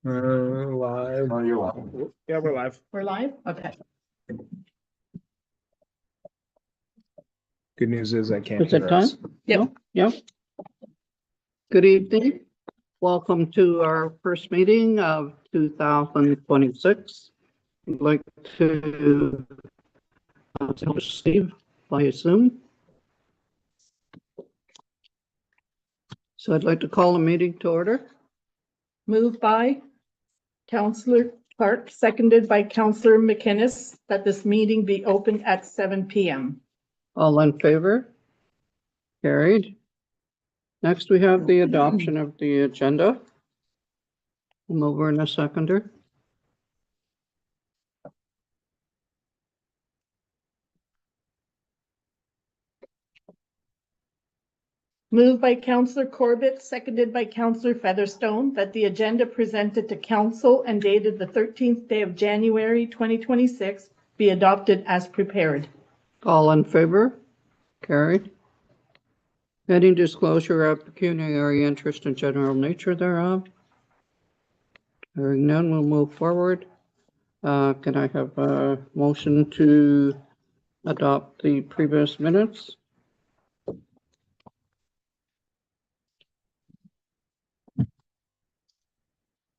Live. Oh, you're welcome. Yeah, we're live. We're live? Okay. Good news is I can't Is it hear us. time? Yep. No? Yep. Good evening. Welcome to our first meeting of 2026. I'd like to tell Steve via Zoom. So I'd like to call a meeting to order. Moved by Councillor Clark, seconded by Councillor McInnes, that this meeting be opened at 7 p.m. All in favor? Carried. Next, we have the adoption of the agenda. I'm over in a seconder. Moved by Councillor Corbett, seconded by Councillor Featherstone, that the agenda presented to council and dated the 13th day of January 2026 be adopted as prepared. All in favor? Carried. Any disclosure of pecuniary interest and general nature thereof? Hearing none, we'll move forward. Can I have a motion to adopt the previous minutes?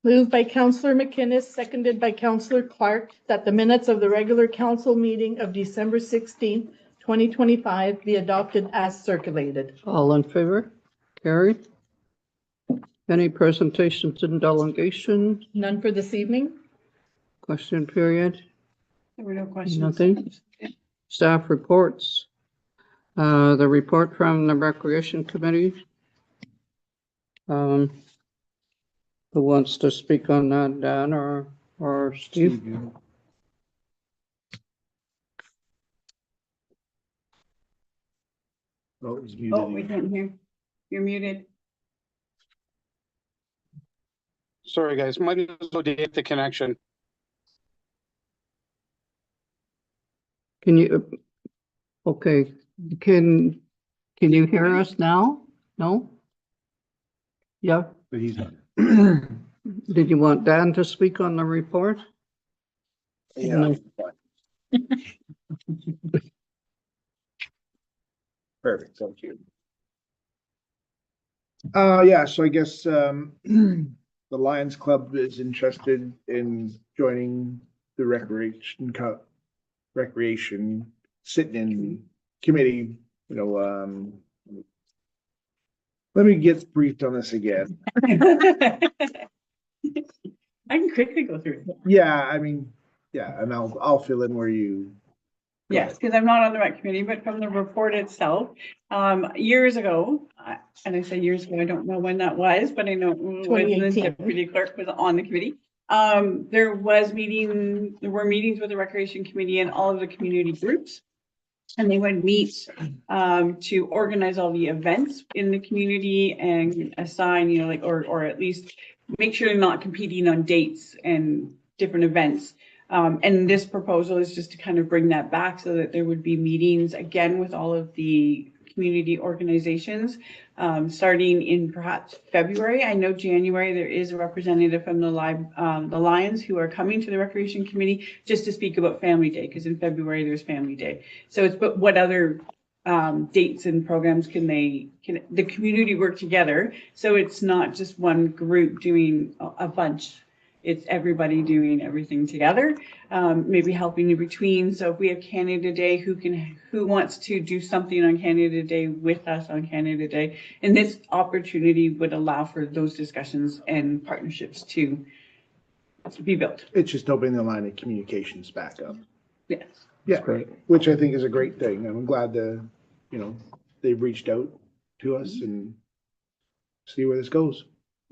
Moved by Councillor McInnes, seconded by Councillor Clark, that the minutes of the regular council meeting of December 16th, 2025 be adopted as circulated. All in favor? Carried. Any presentations and delegation? None for this evening? Question period? There were no questions. Nothing. Staff reports. The report from the Recreation Committee. Who wants to speak on that, Dan or Steve? Oh, it was Oh, we muted. can't hear. You're muted. Sorry, guys, might as well get the connection. Can you, okay, can you hear us now? No? Yeah, But he's not. did you want Dan to speak on the report? Yeah. Perfect, thank you. Yeah, so I guess the Lions Club is interested in joining the recreation sitting-in committee, let me get briefed on this again. I can quickly go through it. Yeah, I mean, yeah, and I'll fill in where you. Yes, because I'm not on the rec committee, but from the report itself, years ago, and I say years ago, I don't know when that was, but I know when the 2018. deputy clerk was on the committee. There were meetings with the recreation committee and all of the community groups. And they would meet to organize all the events in the community and assign, or at least make sure they're not competing on dates and different events. And this proposal is just to kind of bring that back so that there would be meetings again with all of the community organizations, starting in perhaps February. I know January there is a representative from the Lions who are coming to the Recreation Committee just to speak about Family Day, because in February there's Family Day. So it's, but what other dates and programs can the community work together? So it's not just one group doing a bunch. It's everybody doing everything together, maybe helping in between. So if we have Canada Day, who wants to do something on Canada Day with us on Canada Day? And this opportunity would allow for those discussions and partnerships to be built. It's just opening the line of communications back up. Yes. Yeah, which I think is a great thing. I'm glad they've reached out to us and see where this goes.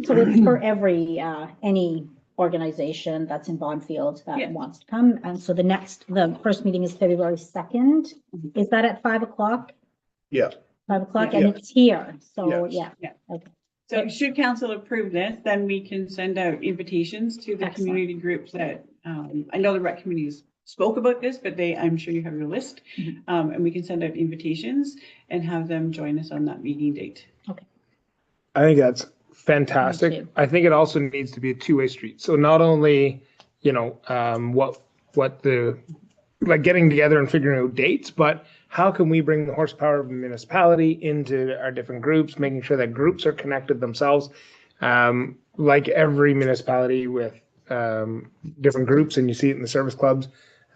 So it's for any organization that's in Bonfield that wants to come. And so the first meeting is February 2nd. Is that at 5 o'clock? Yeah. 5 o'clock, Yeah. and it's here. So, Yes. yeah. Okay. So should council approve this, then we can send out invitations to the Excellent. community groups that, I know the rec committees spoke about this, but I'm sure you have your list. And we can send out invitations and have them join us on that meeting date. I think that's fantastic. too. I think it also needs to be a two-way street. So not only, you know, what the, like getting together and figuring out dates, but how can we bring the horsepower of the municipality into our different groups, making sure that groups are connected themselves. Like every municipality with different groups, and you see it in the service clubs,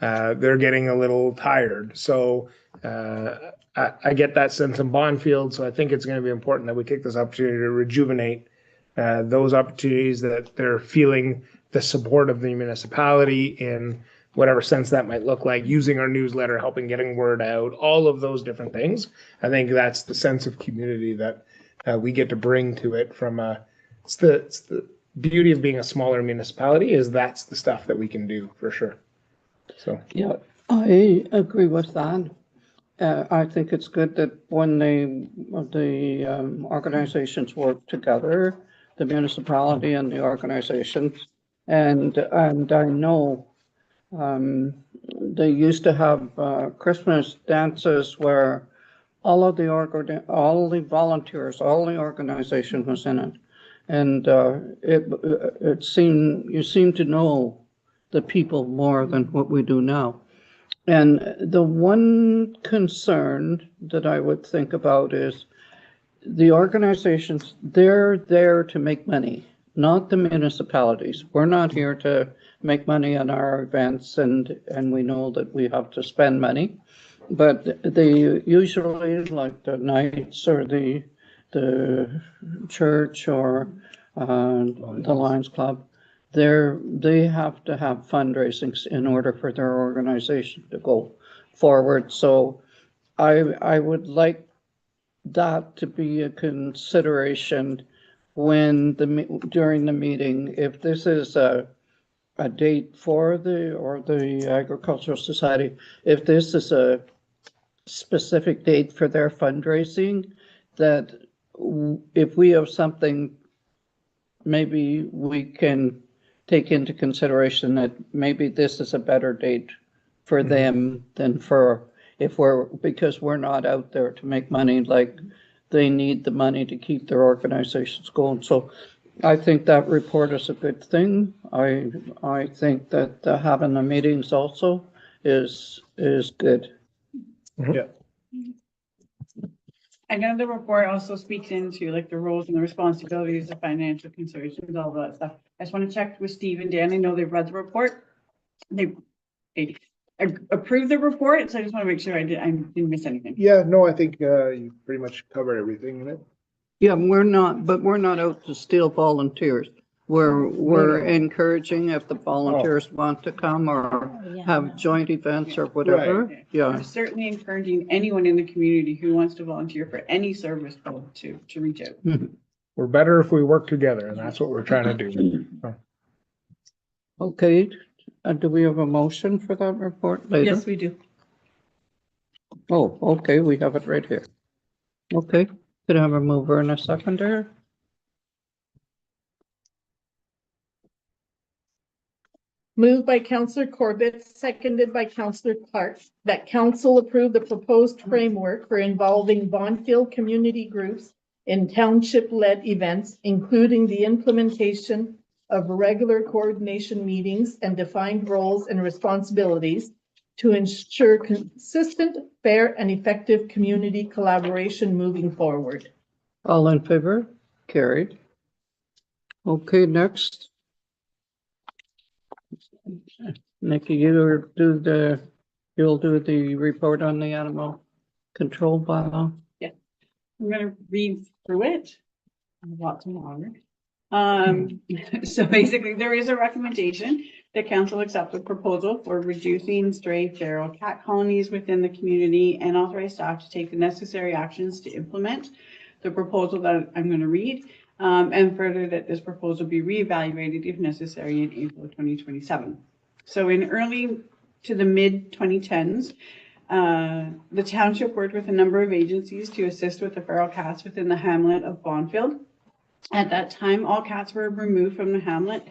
they're getting a little tired. So I get that sense in Bonfield. So I think it's going to be important that we take this opportunity to rejuvenate those opportunities, that they're feeling the support of the municipality in whatever sense that might look like, using our newsletter, helping getting word out, all of those different things. I think that's the sense of community that we get to bring to it from it's the beauty of being a smaller municipality, is that's the stuff that we can do for sure. So Yeah, I agree with that. I think it's good that when the organizations work together, the municipality and the organizations, and I know they used to have Christmas dances where all the volunteers, all the organization was in it, and you seem to know the people more than what we do now. And the one concern that I would think about is the organizations, they're there to make money, not the municipalities. We're not here to make money on our events, and we know that we have to spend money. But they usually, like the Knights or the church or the Lions Club, they have to have fundraisings in order for their organization to go forward. So I would like that to be a consideration when during the meeting. If this is a date for the Agricultural Society, if this is a specific date for their fundraising, that if we have something, maybe we can take into consideration that maybe this is a better date for them than because we're not out there to make money, like they need the money to keep their organizations going. So I think that report is a good thing. I think that having the meetings also is good. Yeah. I know the report also speaks into like the roles and the responsibilities, the financial considerations, all that stuff. I just want to check with Steve and Dan. I know they've read the report. They approved the report, so I just want to make sure I didn't miss anything. Yeah, no, I think you pretty much covered everything in it. Yeah, we're not out to steal volunteers. We're encouraging if the volunteers want to come or have joint events or whatever. Right. Yeah. I'm certainly encouraging anyone in the community who wants to volunteer for any service to reach out. we're better if we work together, and that's what we're trying to do. Okay, do we have a motion for that report later? Yes, we do. Oh, okay, we have it right here. Okay, could I have a mover and a seconder? Moved by Councillor Corbett, seconded by Councillor Clark, that council approve the proposed framework for involving Bonfield community groups in township-led events, including the implementation of regular coordination meetings and defined roles and responsibilities to ensure consistent, fair, and effective community collaboration moving forward. All in favor? Carried. Okay, next. Nikki, you'll do the report on the animal control bylaw. I'm gonna read through it. Lots more. So basically, there is a recommendation that council accept the proposal for reducing stray feral cat colonies within the community and authorize staff to take the necessary actions to implement the proposal that I'm going to read, and further that this proposal be reevaluated if necessary in April 2027. So in early to the mid 2010s, the township worked with a number of agencies to assist with the feral cats within the hamlet of Bonfield. At that time, all cats were removed from the hamlet,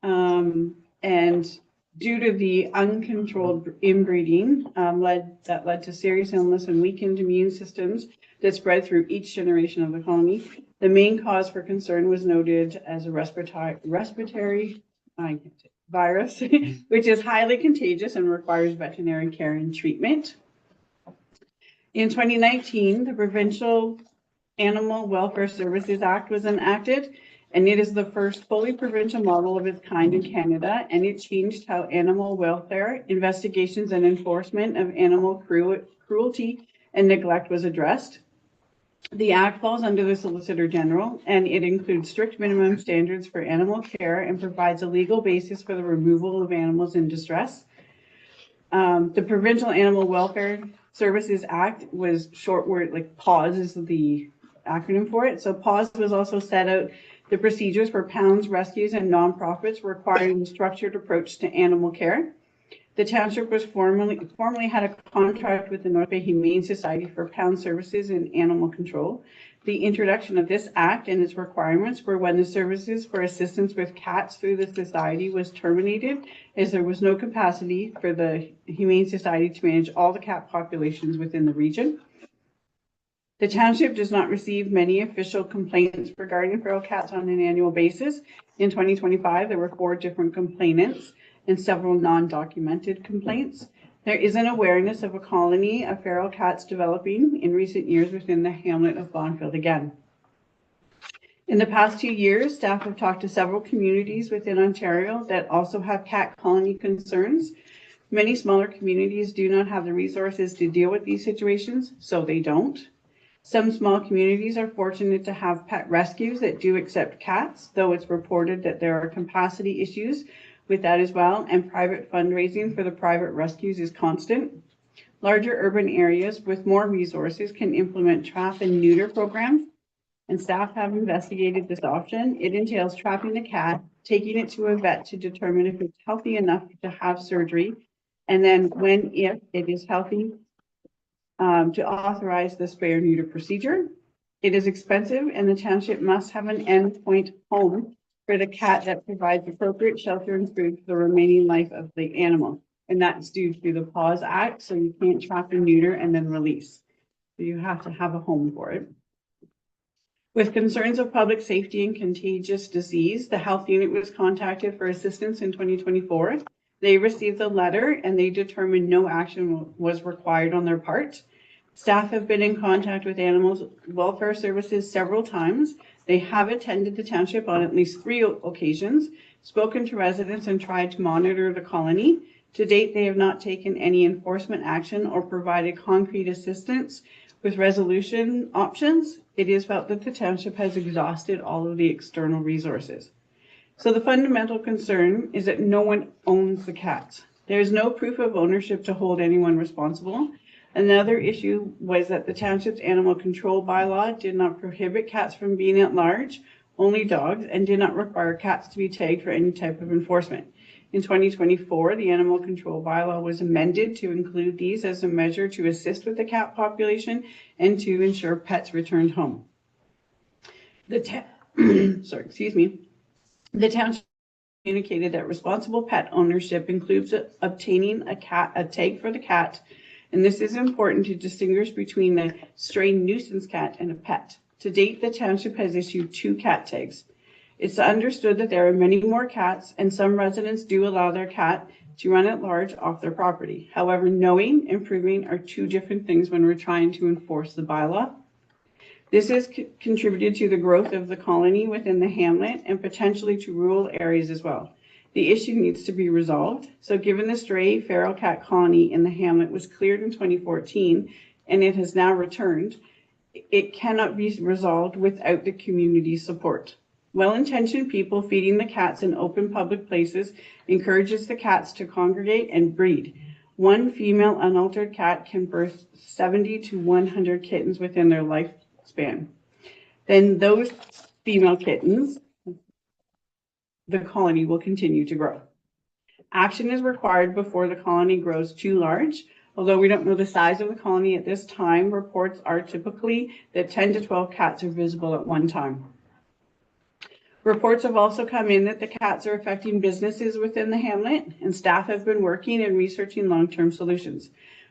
and due to the uncontrolled inbreeding led to serious illness and weakened immune systems that spread through each generation of the colony, The main cause for concern was noted as a respiratory virus, which is highly contagious and requires veterinary care and treatment. In 2019, the Provincial Animal Welfare Services Act was enacted, and it is the first fully provincial model of its kind in Canada, and it changed how animal welfare, investigations, and enforcement of animal cruelty and neglect was addressed. The Act falls under the Solicitor General, and it includes strict minimum standards for animal care and provides a legal basis for the removal of animals in distress. The Provincial Animal Welfare Services Act was short word, like PAWS is the acronym for it. So PAWS was also set out the procedures for pounds, rescues, and nonprofits requiring a structured approach to animal care. The township was formerly had a contract with the North Bay Humane Society for pound services and animal control. The introduction of this act and its requirements were when the services for assistance with cats through the society was terminated, as there was no capacity for the Humane Society to manage all the cat populations within the region. The township does not receive many official complaints regarding feral cats on an annual basis. In 2025, there were 4 different complainants and several non-documented complaints. There is an awareness of a colony of feral cats developing in recent years within the hamlet of Bonfield again. In the past 2 years, staff have talked to several communities within Ontario that also have cat colony concerns. Many smaller communities do not have the resources to deal with these situations, so they don't. Some small communities are fortunate to have pet rescues that do accept cats, though it's reported that there are capacity issues with that as well, and private fundraising for the private rescues is constant. Larger urban areas with more resources can implement trap and neuter programs, and staff have investigated this option. It entails trapping the cat, taking it to a vet to determine if it's healthy enough to have surgery, and then if it is healthy, to authorize the spay or neuter procedure. It is expensive, and the township must have an endpoint home for the cat that provides appropriate shelter and food for the remaining life of the animal. And that's due to the PAWS Act, so you can't trap and neuter and then release. So you have to have a home for it. With concerns of public safety and contagious disease, the health unit was contacted for assistance in 2024. They received the letter and they determined no action was required on their part. Staff have been in contact with Animal Welfare Services several times. They have attended the township on at least 3 occasions, spoken to residents, and tried to monitor the colony. To date, they have not taken any enforcement action or provided concrete assistance with resolution options. It is felt that the township has exhausted all of the external resources. So the fundamental concern is that no one owns the cats. There is no proof of ownership to hold anyone responsible. Another issue was that the township's animal control bylaw did not prohibit cats from being at large, only dogs, and did not require cats to be tagged for any type of enforcement. In 2024, the animal control bylaw was amended to include these as a measure to assist with the cat population and to ensure pets returned home. The township communicated that responsible pet ownership includes obtaining a tag for the cat. And this is important to distinguish between a stray nuisance cat and a pet. To date, the township has issued 2 cat tags. It's understood that there are many more cats, and some residents do allow their cat to run at large off their property. However, knowing and proving are 2 different things when we're trying to enforce the bylaw. This has contributed to the growth of the colony within the hamlet and potentially to rural areas as well. The issue needs to be resolved. So given the stray feral cat colony in the hamlet was cleared in 2014 and it has now returned, it cannot be resolved without the community's support. Well-intentioned people feeding the cats in open public places encourages the cats to congregate and breed. One female unaltered cat can birth 70 to 100 kittens within their lifespan. Then those female kittens, the colony will continue to grow. Action is required before the colony grows too large. Although we don't know the size of the colony at this time, reports are typically that 10 to 12 cats are visible at one time. Reports have also come in that the cats are affecting businesses within the hamlet, and staff have been working and researching long-term solutions.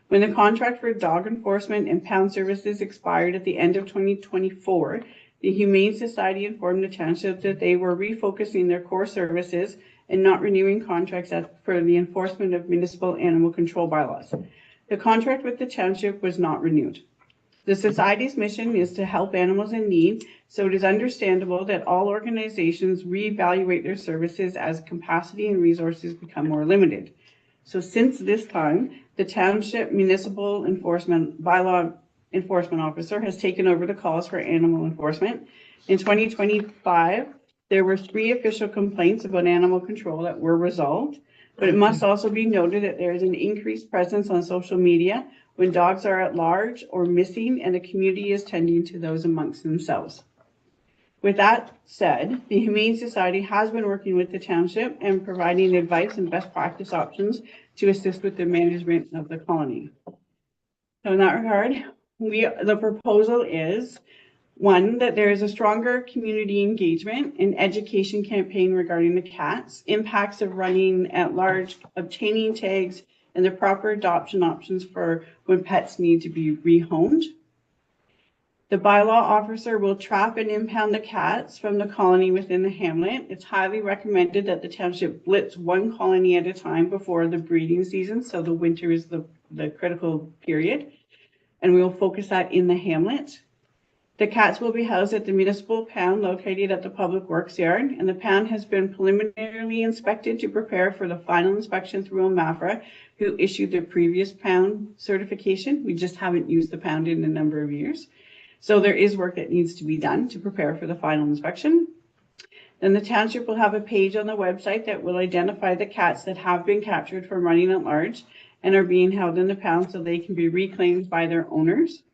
When the contract for dog enforcement and pound services expired at the end of 2024, The Humane Society informed the township that they were refocusing their core services and not renewing contracts for the enforcement of municipal animal control bylaws. The contract with the township was not renewed. The Society's mission is to help animals in need, so it is understandable that all organizations reevaluate their services as capacity and resources become more limited. So since this time, the Township Municipal Enforcement Bylaw Enforcement Officer has taken over the calls for animal enforcement. In 2025, there were 3 official complaints about animal control that were resolved, but it must also be noted that there is an increased presence on social media when dogs are at large or missing and the community is tending to those amongst themselves. With that said, the Humane Society has been working with the township and providing advice and best practice options to assist with the management of the colony. So in that regard, the proposal is, 1, that there is a stronger community engagement and education campaign regarding the cats, impacts of running at large, obtaining tags, and the proper adoption options for when pets need to be rehomed. The bylaw officer will trap and impound the cats from the colony within the hamlet. It's highly recommended that the township blitz 1 colony at a time before the breeding season, so the winter is the critical period, and we will focus that in the hamlet. The cats will be housed at the municipal pound located at the Public Works Yard, and the pound has been preliminarily inspected to prepare for the final inspection through OMAFRA, who issued the previous pound certification. We just haven't used the pound in a number of years. So there is work that needs to be done to prepare for the final inspection. Then the township will have a page on the website that will identify the cats that have been captured from running at large and are being held in the pound so they can be reclaimed by their owners.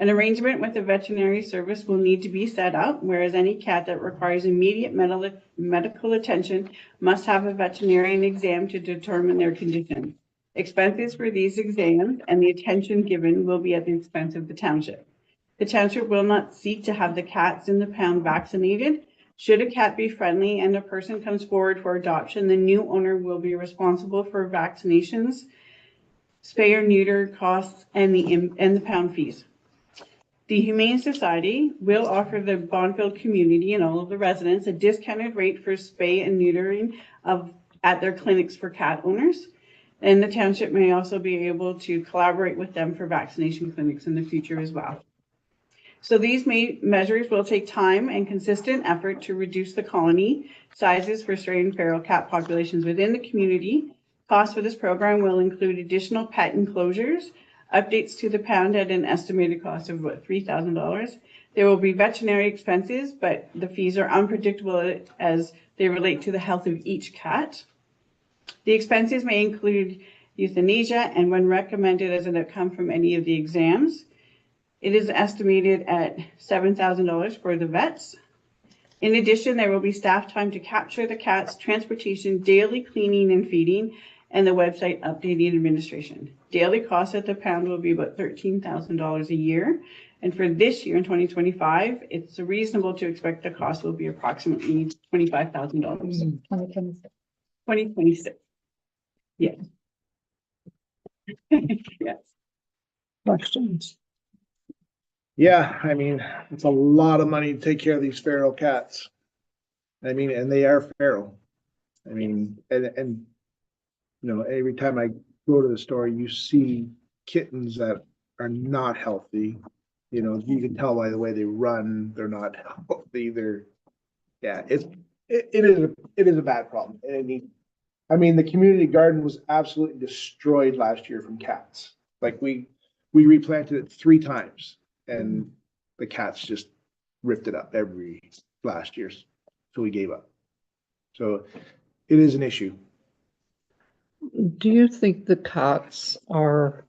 An arrangement with the veterinary service will need to be set up, whereas any cat that requires immediate medical attention must have a veterinarian exam to determine their condition. Expenses for these exams and the attention given will be at the expense of the township. The township will not seek to have the cats in the pound vaccinated. Should a cat be friendly and a person comes forward for adoption, the new owner will be responsible for vaccinations, spay or neuter costs, and the pound fees. The Humane Society will offer the Bonfield community and all of the residents a discounted rate for spay and neutering at their clinics for cat owners. And the township may also be able to collaborate with them for vaccination clinics in the future as well. So these measures will take time and consistent effort to reduce the colony sizes for stray and feral cat populations within the community. Costs for this program will include additional pet enclosures, updates to the pound at an estimated cost of about $3,000. There will be veterinary expenses, but the fees are unpredictable as they relate to the health of each cat. The expenses may include euthanasia and when recommended as an outcome from any of the exams. It is estimated at $7,000 for the vets. In addition, there will be staff time to capture the cats, transportation, daily cleaning and feeding, and the website updating administration. Daily costs at the pound will be about $13,000 a year. And for this year in 2025, it's reasonable to expect the cost will be approximately $25,000. 2026. 2026. Yes. Yes. Questions? Yeah, I mean, it's a lot of money to take care of these feral cats. I mean, and they are feral. I mean, and you know, every time I go to the store, you see kittens that are not healthy. You know, you can tell by the way they run, they're not healthy. Yeah, it is a bad problem. And I mean, the community garden was absolutely destroyed last year from cats. Like we replanted it 3 times and the cats just ripped it up last year. So we gave up. So it is an issue. Do you think the cats are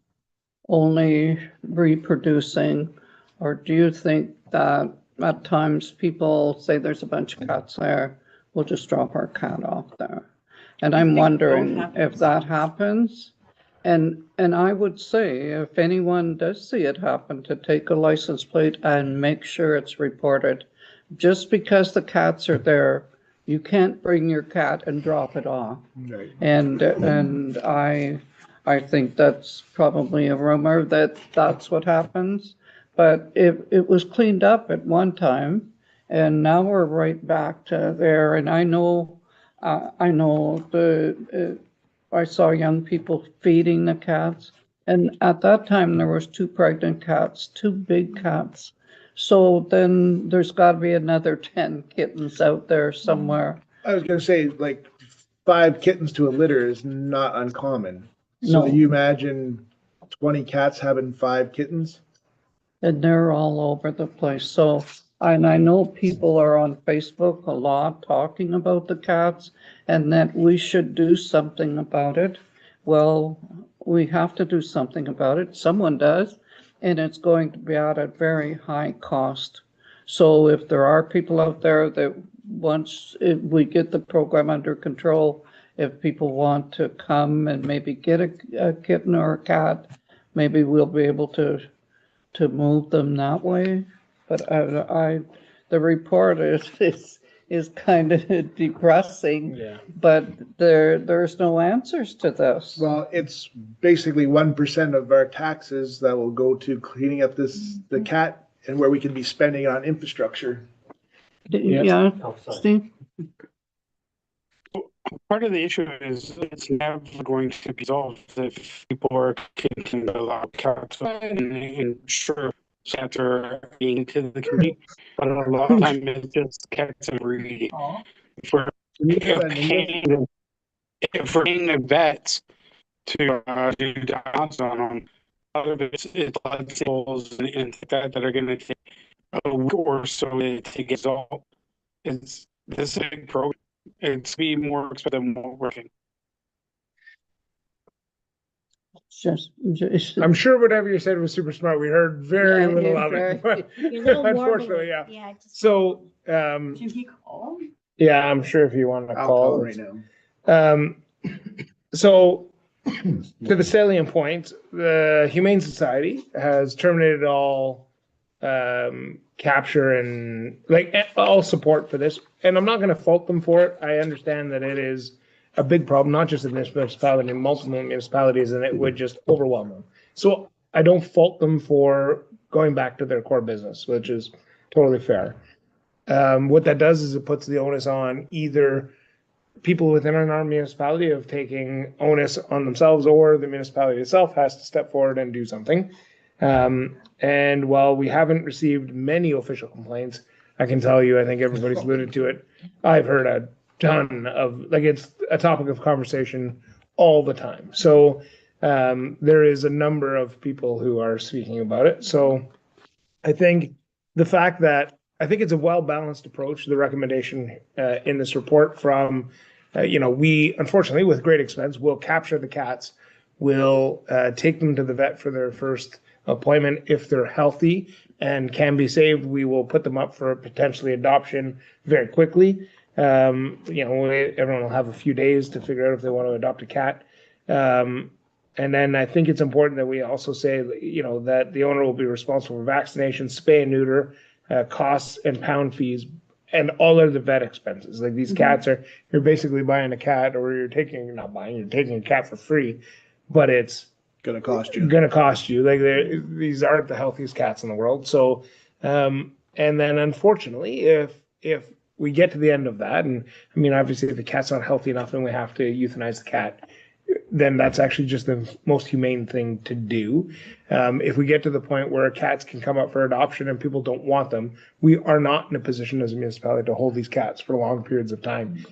only reproducing, or do you think that at times people say there's a bunch of cats there, we'll just drop our cat off there? And I'm wondering if that happens. And I would say if anyone does see it happen, to take a license plate and make sure it's reported. Just because the cats are there, you can't bring your cat and drop it off. Right. And I think that's probably a rumor that that's what happens. but it was cleaned up at one time, and now we're right back to there. And I know I saw young people feeding the cats, and at that time there was 2 pregnant cats, 2 big cats. So then there's got to be another 10 kittens out there somewhere. I was gonna say, like, 5 kittens to a litter is not uncommon. So No. you imagine 20 cats having 5 kittens? And they're all over the place. So, and I know people are on Facebook a lot talking about the cats and that we should do something about it. Well, we have to do something about it. Someone does, and it's going to be at a very high cost. So if there are people out there that if we get the program under control, if people want to come and maybe get a kitten or a cat, maybe we'll be able to move them that way. But the report is kind of depressing, Yeah. but there's no answers to this. Well, it's basically 1% of our taxes that will go to cleaning up the cat and where we can be spending on infrastructure. Yeah, Steve? Part of the issue is it's never going to be solved if people are kicking the loud cats and sure cats are being to the community, but a lot of time it's just cats and breeding. If we're paying the vets to do jobs on them, a lot of it's blood samples and that are going to take a week or so to get resolved. It's this is a big program. It's be more expensive than what we're working. Just, I'm sure whatever you said was super smart. We heard very Yeah, little yeah, of it, but You're a little unfortunately, warbly. yeah. Just. So, Can he call? yeah, I'm sure if you want to I'll call call. right now. So to the salient point, the Humane Society has terminated all capture and like all support for this. And I'm not going to fault them for it. I understand that it is a big problem, not just in this municipality, in multiple municipalities, and it would just overwhelm them. So I don't fault them for going back to their core business, which is totally fair. What that does is it puts the onus on either people within our municipality of taking onus on themselves, or the municipality itself has to step forward and do something. And while we haven't received many official complaints, I can tell you, I think everybody's alluded to it. I've heard a ton of, like, it's a topic of conversation all the time. So there is a number of people who are speaking about it. So I think the fact that I think it's a well-balanced approach, the recommendation in this report from, we unfortunately, with great expense, will capture the cats, will take them to the vet for their first appointment. If they're healthy and can be saved, we will put them up for potentially adoption very quickly. Everyone will have a few days to figure out if they want to adopt a cat. And then I think it's important that we also say, that the owner will be responsible for vaccinations, spay and neuter, costs and pound fees, and all of the vet expenses. Like these cats you're basically buying a cat, or you're taking a cat for free, but it's Gonna cost you. going to cost you. Like these aren't the healthiest cats in the world. So, and then unfortunately, if we get to the end of that, and I mean, obviously if the cat's not healthy enough and we have to euthanize the cat, then that's actually just the most humane thing to do. If we get to the point where cats can come up for adoption and people don't want them, we are not in a position as a municipality to hold these cats for long periods of time.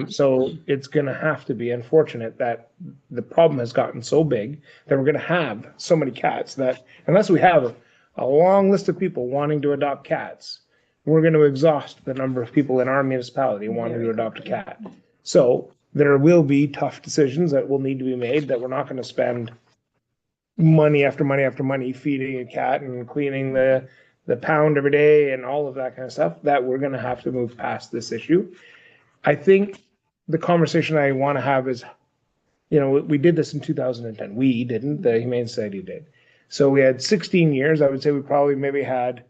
So it's going to have to be unfortunate that the problem has gotten so big that we're going to have so many cats that unless we have a long list of people wanting to adopt cats, we're going to exhaust the number of people in our municipality wanting to adopt a cat. So there will be tough decisions that will need to be made, that we're not going to spend money after money after money feeding a cat and cleaning the pound every day and all of that kind of stuff, that we're going to have to move past this issue. I think the conversation I want to have is, we did this in 2010. We didn't, the Humane Society did. So we had 16 years. I would say we probably maybe had,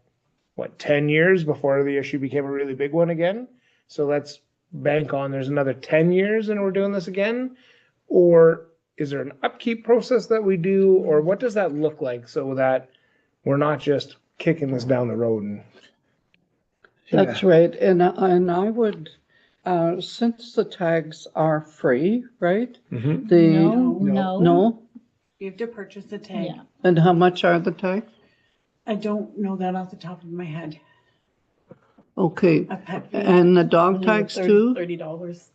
10 years before the issue became a really big one again. So let's bank on there's another 10 years and we're doing this again. Or is there an upkeep process that we do? Or what does that look like so that we're not just kicking this down the road and. That's right, and I would, since the tags are free, right? Mhm. The, No. You have to purchase the tag. Yeah. and how much are the tags? I don't know that off the top of my head. Okay, A pet food. and the dog tags too? $30.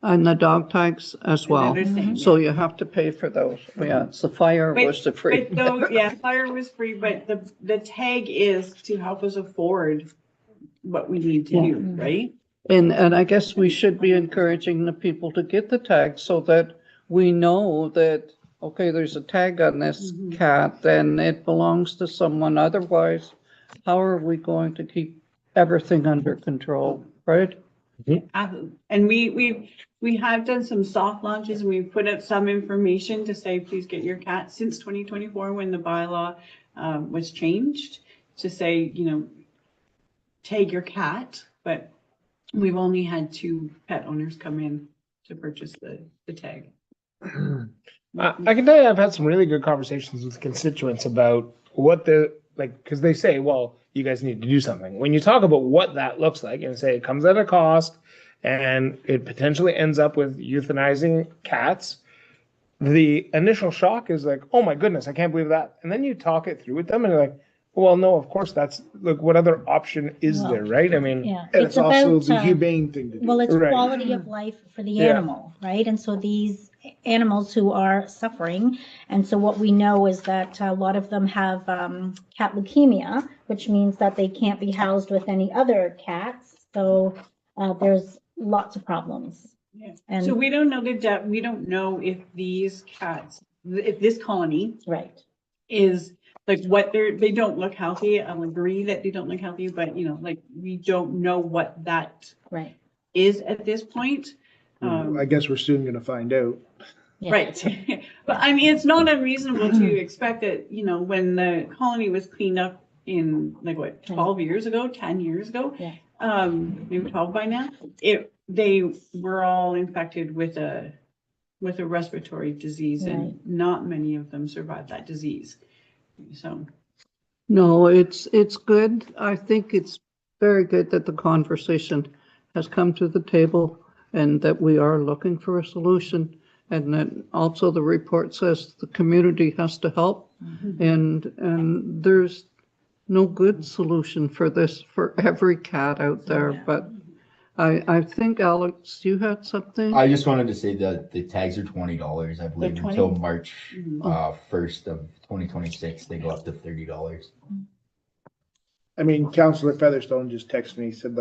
And the dog tags as well? Another thing, So you have to pay for those. Yeah, it's the fire But- was the free. But though, yeah, fire was free, but the tag is to help us afford what we need to do, right? And I guess we should be encouraging the people to get the tag so that we know that, okay, there's a tag on this cat, then it belongs to someone. Otherwise, how are we going to keep everything under control, right? And we have done some soft launches and we've put up some information to say, please get your cat since 2024 when the bylaw was changed to say, tag your cat, but we've only had 2 pet owners come in to purchase the tag. I can tell you, I've had some really good conversations with constituents about what because they say, well, you guys need to do something. When you talk about what that looks like and say it comes at a cost and it potentially ends up with euthanizing cats, the initial shock is like, oh my goodness, I can't believe that. And then you talk it through with them and you're like, well, no, of course what other option is there, right? I mean, Yeah. And it's also about, the humane thing to do. well, it's Right. quality of life for the Yeah. animal, right? And so these animals who are suffering, and so what we know is that a lot of them have cat leukemia, which means that they can't be housed with any other cats. So there's lots of problems. Yeah. And So we don't know we don't know if these cats, if this colony right, is like they don't look healthy. I'll agree that they don't look healthy, but we don't know what that right, is at this point. I guess we're soon gonna find out. yeah. Right. But I mean, it's not unreasonable to expect that, when the colony was cleaned up in 12 years ago, 10 years ago? Yeah. Maybe 12 by now, they were all infected with a respiratory disease Right. and not many of them survived that disease. So, No, it's good. I think it's very good that the conversation has come to the table and that we are looking for a solution. And that also the report says the community has to help. And there's no good solution for this for every cat out there. Yeah. But I think, Alex, you had something? I just wanted to say that the tags are $20, I believe, 20? until March Mhm. 1st of 2026. They go up to $30. I mean, Counselor Featherstone just texted me, said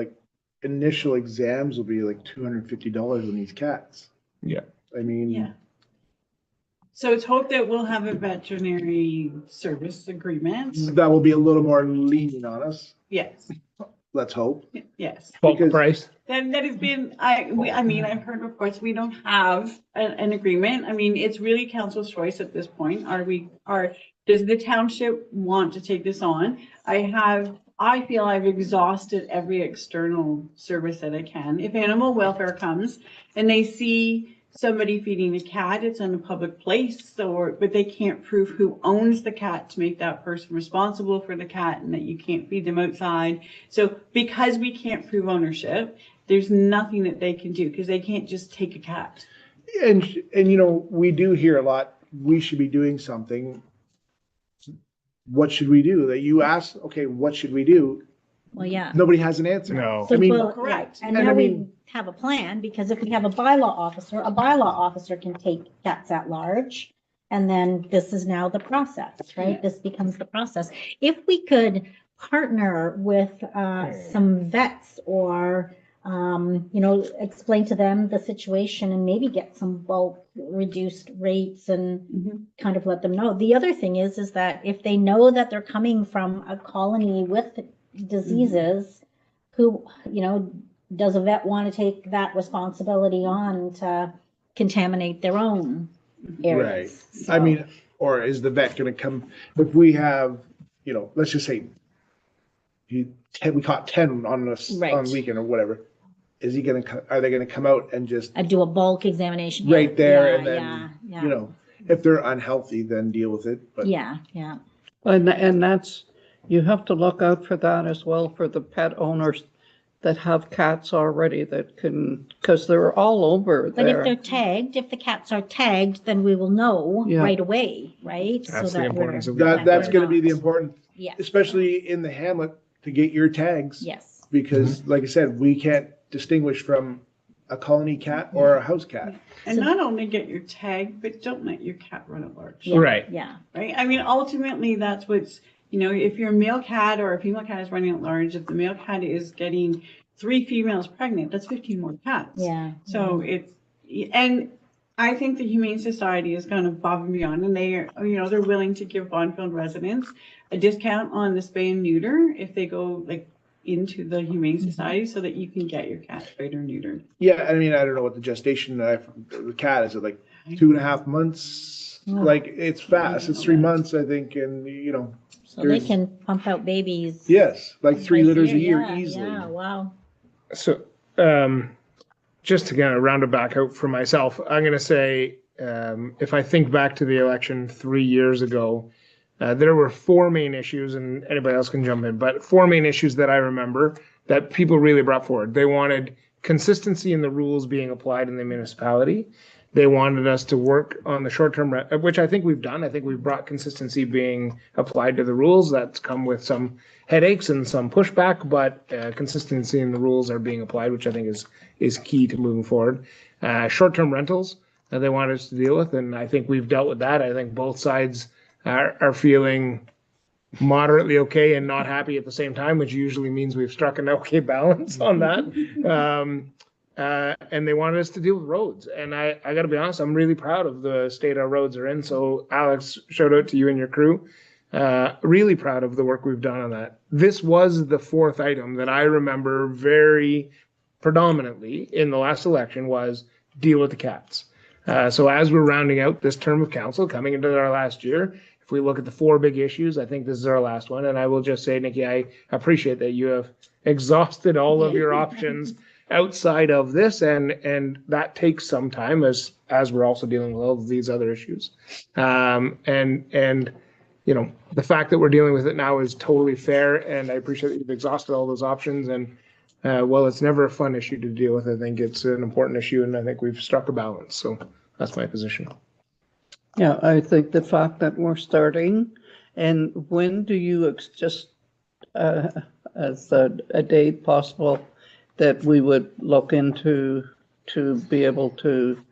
initial exams will be $250 on these cats. Yeah. I mean, yeah. So it's hoped that we'll have a veterinary service agreement. that will be a little more lenient on us. Yes, Let's hope. yes. bulk Because- price. Then that has been, I mean, I've heard reports, we don't have an agreement. I mean, it's really council's choice at this point. Does the township want to take this on? I feel I've exhausted every external service that I can. If animal welfare comes and they see somebody feeding a cat, it's in a public place, but they can't prove who owns the cat to make that person responsible for the cat and that you can't feed them outside. So because we can't prove ownership, there's nothing that they can do because they can't just take a cat. And we do hear a lot, we should be doing something. What should we do? That you ask, okay, what should we do? Well, yeah. Nobody has an answer. No. I mean, Well, correct. And And now I we mean- have a plan, because if we have a bylaw officer can take cats at large. And then this is now the process, right? Yeah. This becomes the process. If we could partner with some vets or, explain to them the situation and maybe get some bulk reduced rates and kind of let them know. The other thing is that if they know that they're coming from a colony with diseases, who, does a vet want to take that responsibility on to contaminate their own areas? I So- mean, or is the vet gonna come, if we have, let's just say we caught 10 on this, Right. on weekend or whatever. Are they gonna come out and just, I do a bulk examination. Right there Yeah, and then, yeah, if they're unhealthy, then deal with it, but Yeah. And that's, you have to look out for that as well for the pet owners that have cats already that can, because they're all over But if they're there. tagged, if the cats are tagged, then we will know Yeah. right away, right? So That's the that importance we're- of That, that's we're gonna be the not- important, Yes, especially in the hamlet, to get your tags. yes. Because like I said, we can't distinguish from a colony cat or a house cat. And not only get your tag, but don't let your cat run at large. Yeah, Right. Yeah, Right? I mean, ultimately, that's what's, if your male cat or a female cat is running at large, if the male cat is getting 3 females pregnant, that's 15 more cats. yeah. So it's, and I think the Humane Society is kind of above and beyond, and they are, they're willing to give Bonfield residents a discount on the spay and neuter if they go like into the Humane Society so that you can get your cat spayed or neutered. Yeah, I mean, I don't know what the gestation, the cat, is it like 2.5 months? Mm. Like, it's fast, it's 3 months, I think, and, So they can pump out babies. yes, like 3 litters a year Yeah, easily. Yeah, wow. So, just to kind of round it back out for myself, I'm going to say, if I think back to the election 3 years ago, there were 4 main issues, and anybody else can jump in, but 4 main issues that I remember that people really brought forward. They wanted consistency in the rules being applied in the municipality. They wanted us to work on the short-term, which I think we've done. I think we've brought consistency being applied to the rules. That's come with some headaches and some pushback, but consistency in the rules are being applied, which I think is key to moving forward. Short-term rentals they want us to deal with, and I think we've dealt with that. I think both sides are feeling moderately okay and not happy at the same time, which usually means we've struck an okay balance on that. And they wanted us to deal with roads. And I got to be honest, I'm really proud of the state our roads are in. So Alex, shout out to you and your crew. Really proud of the work we've done on that. This was the 4th item that I remember very predominantly in the last election was deal with the cats. So as we're rounding out this term of council, coming into our last year, if we look at the 4 big issues, I think this is our last one. And I will just say, Nikki, I appreciate that you have exhausted all of your options outside of this, and that takes some time as we're also dealing with all of these other issues. And the fact that we're dealing with it now is totally fair, and I appreciate that you've exhausted all those options. And well, it's never a fun issue to deal with. I think it's an important issue, and I think we've struck a balance. So that's my position. Yeah, I think the fact that we're starting, and when do you just, as a date possible, that we would look into to be able to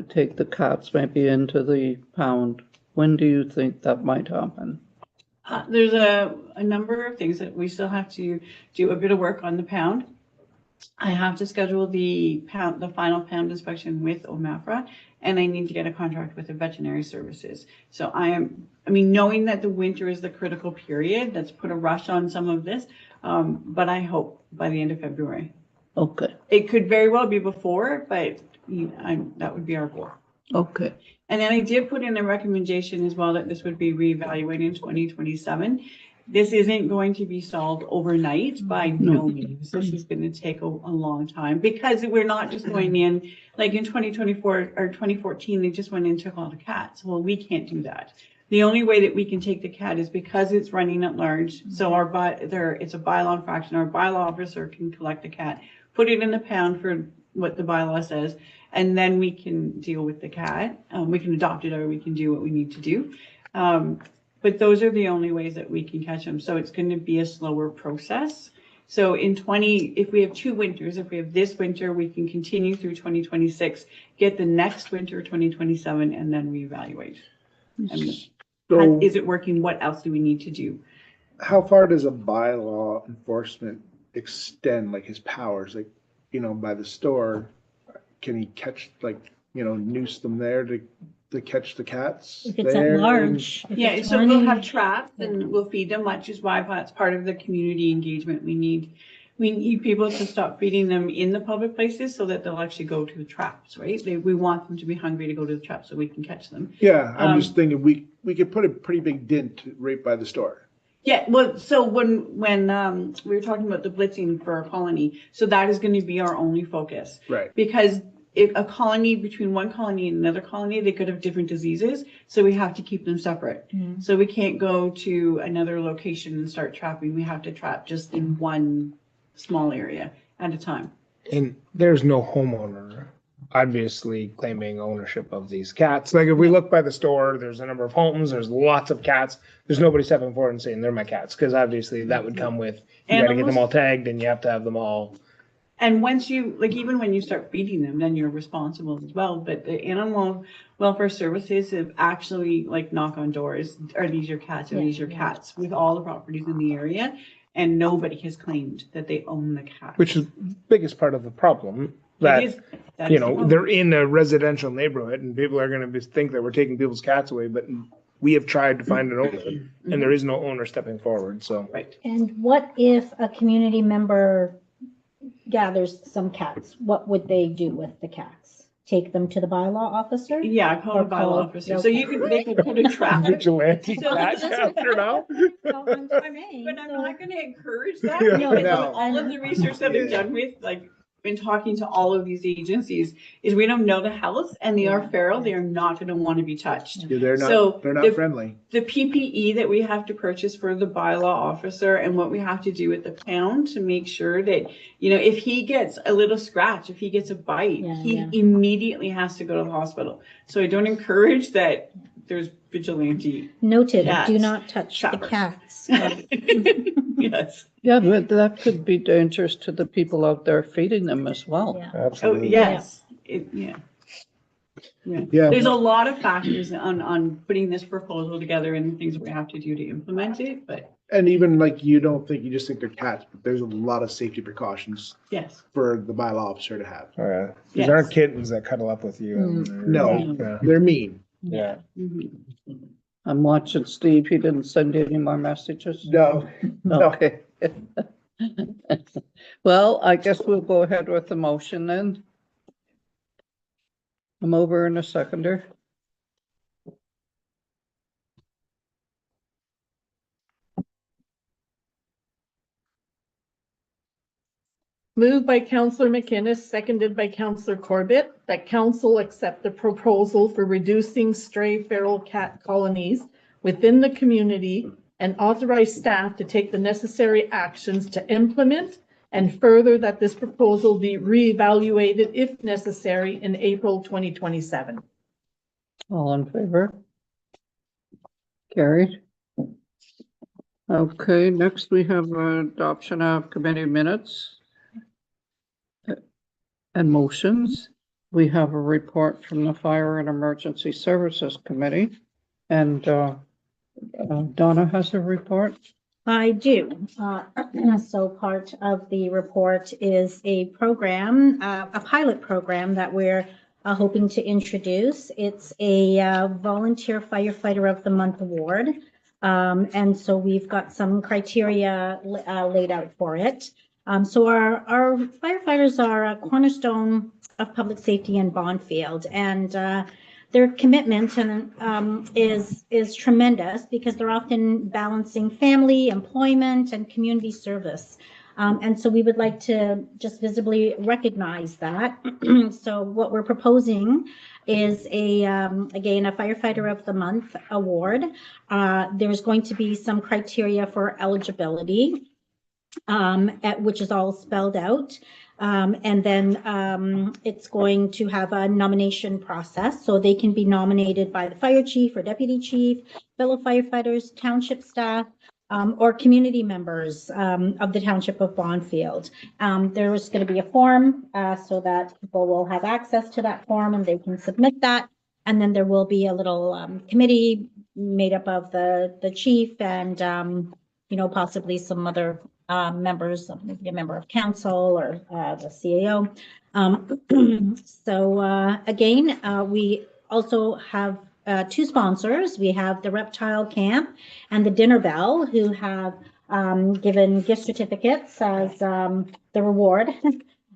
take the cats maybe into the pound? When do you think that might happen? There's a number of things that we still have to do a bit of work on the pound. I have to schedule the final pound inspection with OMAFRA, and I need to get a contract with the veterinary services. So knowing that the winter is the critical period, that's put a rush on some of this. But I hope by the end of February. Okay, It could very well be before, but that would be our goal. okay. And then I did put in a recommendation as well that this would be reevaluated in 2027. This isn't going to be solved overnight by no means. This is going to take a long time because we're not just going in, like in 2024 or 2014, they just went in and took all the cats. Well, we can't do that. The only way that we can take the cat is because it's running at large. So it's a bylaw infraction. Our bylaw officer can collect the cat, put it in the pound for what the bylaw says, and then we can deal with the cat. We can adopt it or we can do what we need to do. But those are the only ways that we can catch them. So it's going to be a slower process. So if we have 2 winters, if we have this winter, we can continue through 2026, get the next winter, 2027, and then reevaluate. So Is it working? What else do we need to do? how far does a bylaw enforcement extend, like his powers, like, by the store? Can he catch, noose them there to catch the cats? If it's there? at large. if Yeah, it's so we'll running- have traps and we'll feed them, which is why that's part of the community engagement. We need people to stop feeding them in the public places so that they'll actually go to the traps, right? We want them to be hungry to go to the traps so we can catch them. Yeah, I'm just thinking we could put a pretty big dent right by the store. Yeah, well, so when we were talking about the blitzing for our colony, so that is going to be our only focus. Right. Because if a colony between one colony and another colony, they could have different diseases. So we have to keep them separate. Mm. So we can't go to another location and start trapping. We have to trap just in one small area at a time. And there's no homeowner obviously claiming ownership of these cats. Like if we look by the store, there's a number of homes, there's lots of cats. There's nobody stepping forward and saying they're my cats, because obviously that would come with, you gotta get them all tagged and you have to have them all. And once you, like, even when you start feeding them, then you're responsible as well. But the animal welfare services have actually like knock on doors. Are these your cats? Are these your cats? With all the properties in the area. And nobody has claimed that they own the cat. Which is the biggest part of the problem, that, That you is the know, problem. they're in a residential neighborhood and people are gonna think that we're taking people's cats away, but we have tried to find an owner and there is no owner stepping forward, so. Right. And what if a community member gathers some cats? What would they do with the cats? Take them to the bylaw officer? Yeah, code Or of bylaw code, officer. So you can, they can put a trap. Vigilante So- cat chapter now? No, I'm saying, But I'm so- not gonna encourage that. Yeah. Because No. all of the research that I've done with, like, in talking to all of these agencies, is we don't know the health and they are feral. They are not gonna want to be touched. Yeah, they're So not the- friendly. The PPE that we have to purchase for the bylaw officer and what we have to do with the pound to make sure that, you know, if he gets a little scratch, if he gets a bite, Yeah, he yeah. immediately has to go to the hospital. So I don't encourage that there's vigilante. Noted, do Cats. not touch the Trappers. cats. Yes. Yeah, but that could be dangerous to the people out there feeding them as well. Yeah. Oh, Absolutely. yes. Yeah. Yeah. Yeah. There's a lot of factors on putting this proposal together and things that we have to do to implement it, but And even like, you just think they're cats, but there's a lot of safety precautions yes. for the bylaw officer to have. Oh, yeah. These Yes. aren't kittens that cuddle up with you. No, Yeah. they're mean. Yeah. Mhm. I'm watching Steve. He didn't send any more messages. No, no. Okay. Well, I guess we'll go ahead with the motion then. A mover and a seconder. Moved by Counselor McInnes, seconded by Counselor Corbett, that council accept the proposal for reducing stray feral cat colonies within the community and authorize staff to take the necessary actions to implement, and further that this proposal be reevaluated if necessary in April 2027. All in favor? Carried. Okay, next we have adoption of committee minutes and motions. We have a report from the Fire and Emergency Services Committee. And Donna has a report. I do. So part of the report is a program, a pilot program that we're hoping to introduce. It's a Volunteer Firefighter of the Month award. And so we've got some criteria laid out for it. So our firefighters are a cornerstone of public safety in Bonnfield, and their commitment is tremendous because they're often balancing family, employment, and community service. And so we would like to just visibly recognize that. So what we're proposing is again, a Firefighter of the Month award. There's going to be some criteria for eligibility, which is all spelled out. And then it's going to have a nomination process, so they can be nominated by the fire chief or deputy chief, fellow firefighters, township staff, or community members of the township of Bonnfield. There's going to be a form so that people will have access to that form and they can submit that. And then there will be a little committee made up of the chief and, possibly some other members, maybe a member of council or the CAO. So again, we also have two sponsors. We have the Reptile Camp and the Dinner Bell, who have given gift certificates as the reward.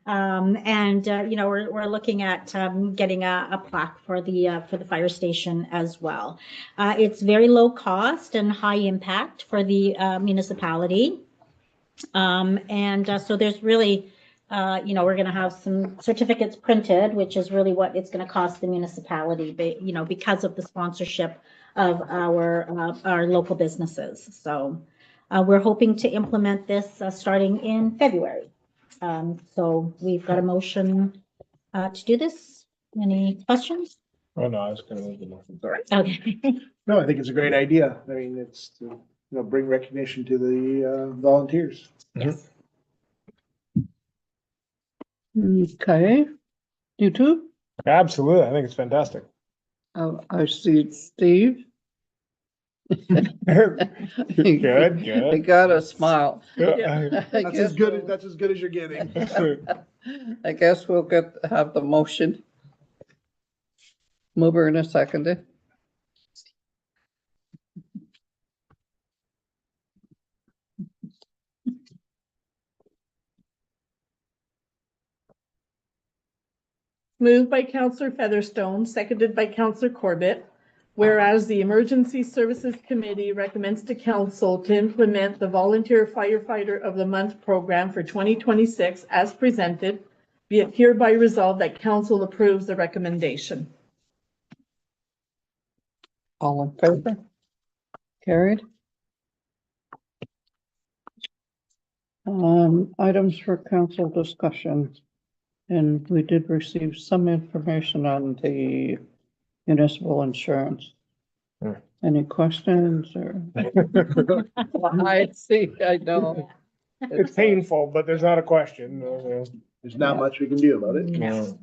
We're looking at getting a plaque for the fire station as well. It's very low cost and high impact for the municipality. So there's really we're gonna have some certificates printed, which is really what it's gonna cost the municipality, because of the sponsorship of our local businesses. So we're hoping to implement this starting in February. So we've got a motion to do this. Any questions? Oh, no, I was gonna move the motion, sorry. Okay. No, I think it's a great idea. I mean, it's to, bring recognition to the volunteers. Yes. Okay. You too? Absolutely, I think it's fantastic. I see Steve. Good, He good. got a smile. Yeah. I That's guess as good, we'll- that's as good as you're getting. I guess we'll have the motion. Mover in a second. Moved by Counselor Featherstone, seconded by Counselor Corbett. Whereas the Emergency Services Committee recommends to council to implement the Volunteer Firefighter of the Month program for 2026 as presented, be it hereby resolved that council approves the recommendation. All in favor? Carried. Items for council discussion. And we did receive some information on the municipal insurance. Any questions or? I see, I know. It's painful, but there's not a question. There's not much we can do about it. No.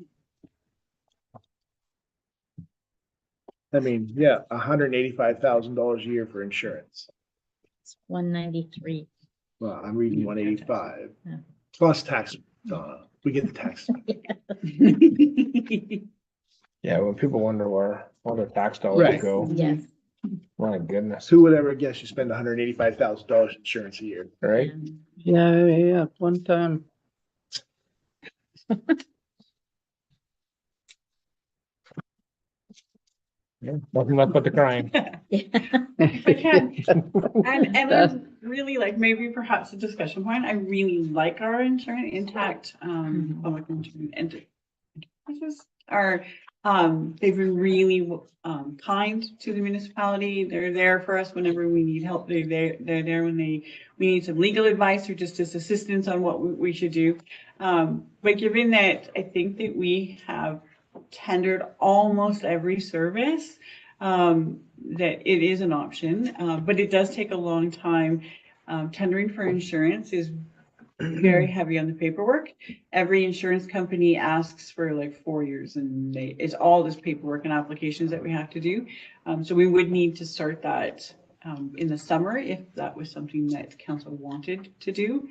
I mean, yeah, $185,000 a year for insurance. It's 193. Well, I'm reading 185 Yeah. plus tax. We get the tax. Yeah, when people wonder where all their tax dollars Right. go, Yes. my goodness, Who would ever guess you spend $185,000 insurance a year? right? Yeah, one time. Yeah, nothing left but the crying. I can. And I really like, maybe perhaps a discussion point, I really like our insurance intact, public insurance enterprises are, they've been really, kind to the municipality. They're there for us whenever we need help. They're there when we need some legal advice or just as assistance on what we should do. But given that, I think that we have tendered almost every service, that it is an option, but it does take a long time. Tendering for insurance is very heavy on the paperwork. Every insurance company asks for like 4 years and it's all this paperwork and applications that we have to do. So we would need to start that in the summer if that was something that council wanted to do.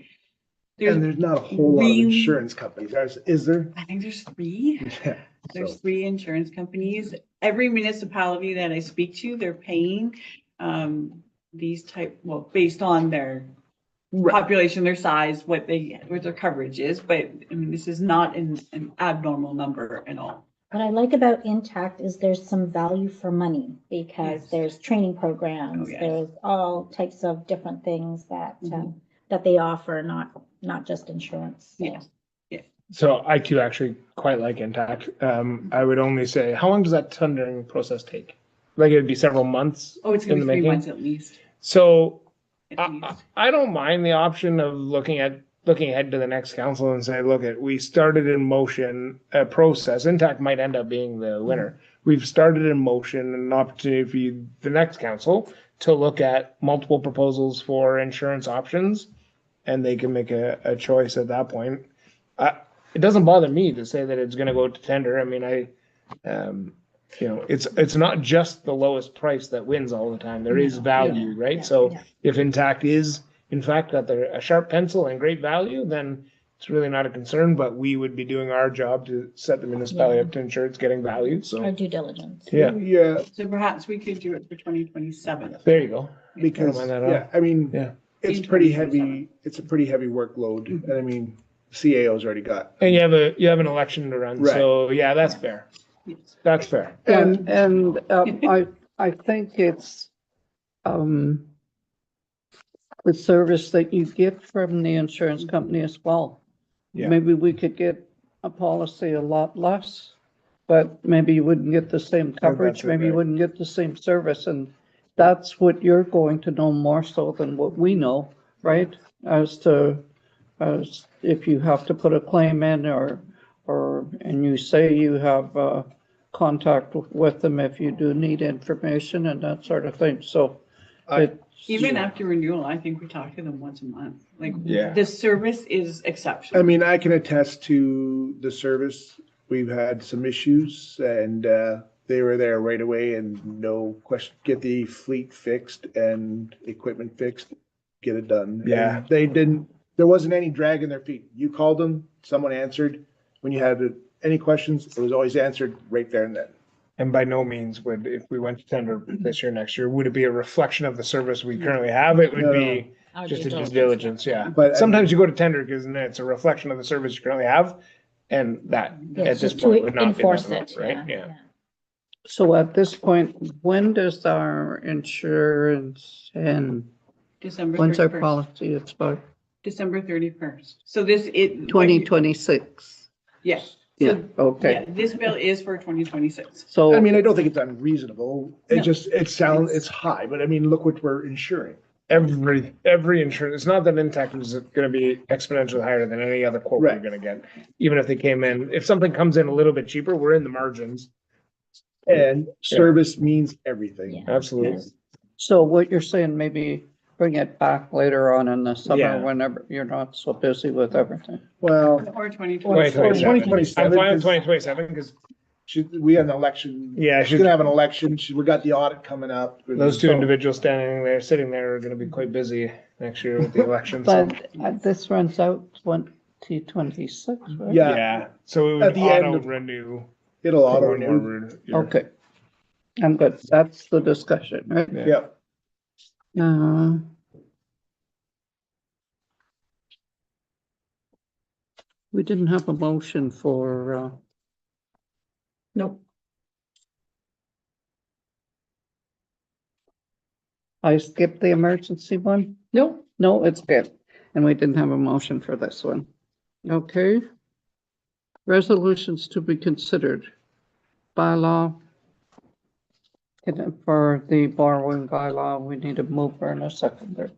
And there's not a whole lot of really- insurance companies. Is there? I think there's 3. Yeah. There's So, 3 insurance companies. Every municipality that I speak to, they're paying these based on their population, their size, what their coverage is. But I mean, this is not an abnormal number at all. What I like about Intact is there's some value for money because Yes. there's training programs, Oh, yes. there's all types of different things that Mhm. that they offer, not just insurance. So. Yes. So I too actually quite like Intact. I would only say, how long does that tendering process take? Like it'd be several months? Oh, it's gonna in be the 3 making? months at least. So At least. I don't mind the option of looking ahead to the next council and say, look, we started in motion a process. Intact might end up being the winner. We've started in motion an opportunity for you, the next council, to look at multiple proposals for insurance options, and they can make a choice at that point. It doesn't bother me to say that it's going to go to tender. I mean, it's not just the lowest price that wins all the time. There is value, right? Yeah, So yeah. if Intact is, in fact, got a sharp pencil and great value, then it's really not a concern, but we would be doing our job to set the municipality Yeah. up to ensure it's getting value, Our so, due diligence. yeah, Yeah, So perhaps we could do it for 2027. there you go. because, mind that at all. yeah, I mean, Yeah. it's In pretty 2027. heavy, it's a pretty heavy workload. And I mean, CAO's already got. And you have an election to run, so, yeah, that's fair. Yes. That's fair. And I think it's, the service that you get from the insurance company as well. Yeah. maybe we could get a policy a lot less, but maybe you wouldn't get the same coverage, that's it, maybe you right. wouldn't get the same service, and that's what you're going to know more so than what we know, right? As if you have to put a claim in and you say you have, contact with them if you do need information and that sort of thing, so. I- it- Even after renewal, I think we talk to them once a month. Like, Yeah. the service is I exceptional. mean, I can attest to the service. We've had some issues and, they were there right away and no question, get the fleet fixed and equipment fixed, get it done. Yeah. And they didn't, there wasn't any drag in their feet. You called them, someone answered. When you had any questions, it was always answered right there and then. And by no means would, if we went to tender this year, next year, would it be a reflection of the service we currently have? It would No. be just a due diligence, yeah. But Sometimes you go to tender because then it's a reflection of the service you currently have. And that Yeah, at this just point to would not be enforce that, it, right? Yeah. So at this point, when does our insurance end? December When's our 31st. policy expire? December 31st. So this, it. 2026. Yes. Yeah, So, okay. yeah, this bill is for 2026. So. I mean, I don't think it's unreasonable. It No. just, it sounds, it's high, but I mean, look what we're insuring. Every insurance, it's not that Intact is gonna be exponentially higher than any other quote we're Right. gonna get. Even if they came in, if something comes in a little bit cheaper, we're in the margins. And service means everything. Yeah. Absolutely. So what you're saying, maybe bring it back later on in the Yeah. summer whenever you're not so busy with everything. Well, Or 2027. 2027. I'm fine with 2027 because we had an election. Yeah, She's gonna have an election. We got the audit coming up. those two So- individuals standing there, sitting there are gonna be quite busy next year with the election. So, But this runs out 2026, right? Yeah. yeah, so it At would the end auto of- renew. It'll auto going renew. forward. Okay. I'm good. That's the discussion, right? Yeah. Yeah. We didn't have a motion for, Nope. I skipped the emergency one? Nope. No, it's good. And we didn't have a motion for this one. Okay. Resolutions to be considered. Bylaw. For the borrowing bylaw, we need a mover and a seconder.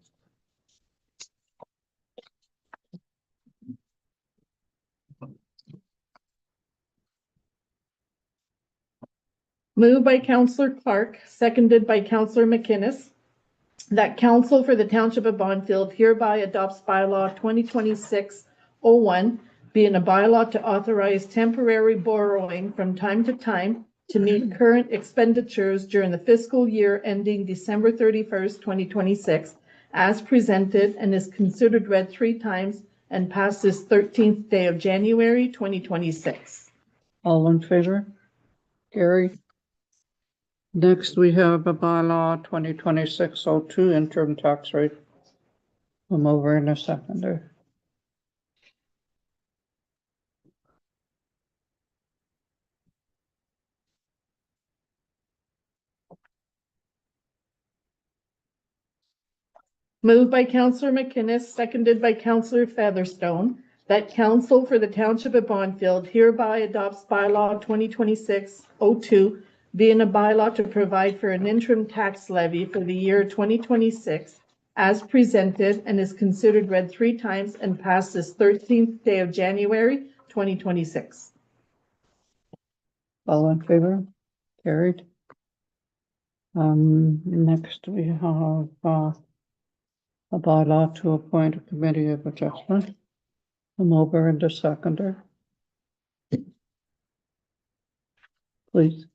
Moved by Counselor Clark, seconded by Counselor McInnes, that council for the Township of Bonfield hereby adopts bylaw 2026-01, being a bylaw to authorize temporary borrowing from time to time to meet current expenditures during the fiscal year ending December 31st, 2026, as presented and is considered read 3 times and passed this 13th day of January, 2026. All in favor? Gary? Next, we have a bylaw 2026-02 interim tax rate. A mover and a seconder. Moved by Counselor McInnes, seconded by Counselor Featherstone, that council for the Township of Bonfield hereby adopts bylaw 2026-02, being a bylaw to provide for an interim tax levy for the year 2026 as presented and is considered read 3 times and passed this 13th day of January, 2026. All in favor? Carried. Next we have, a bylaw to appoint a committee of adjustment. A mover and a seconder. Please.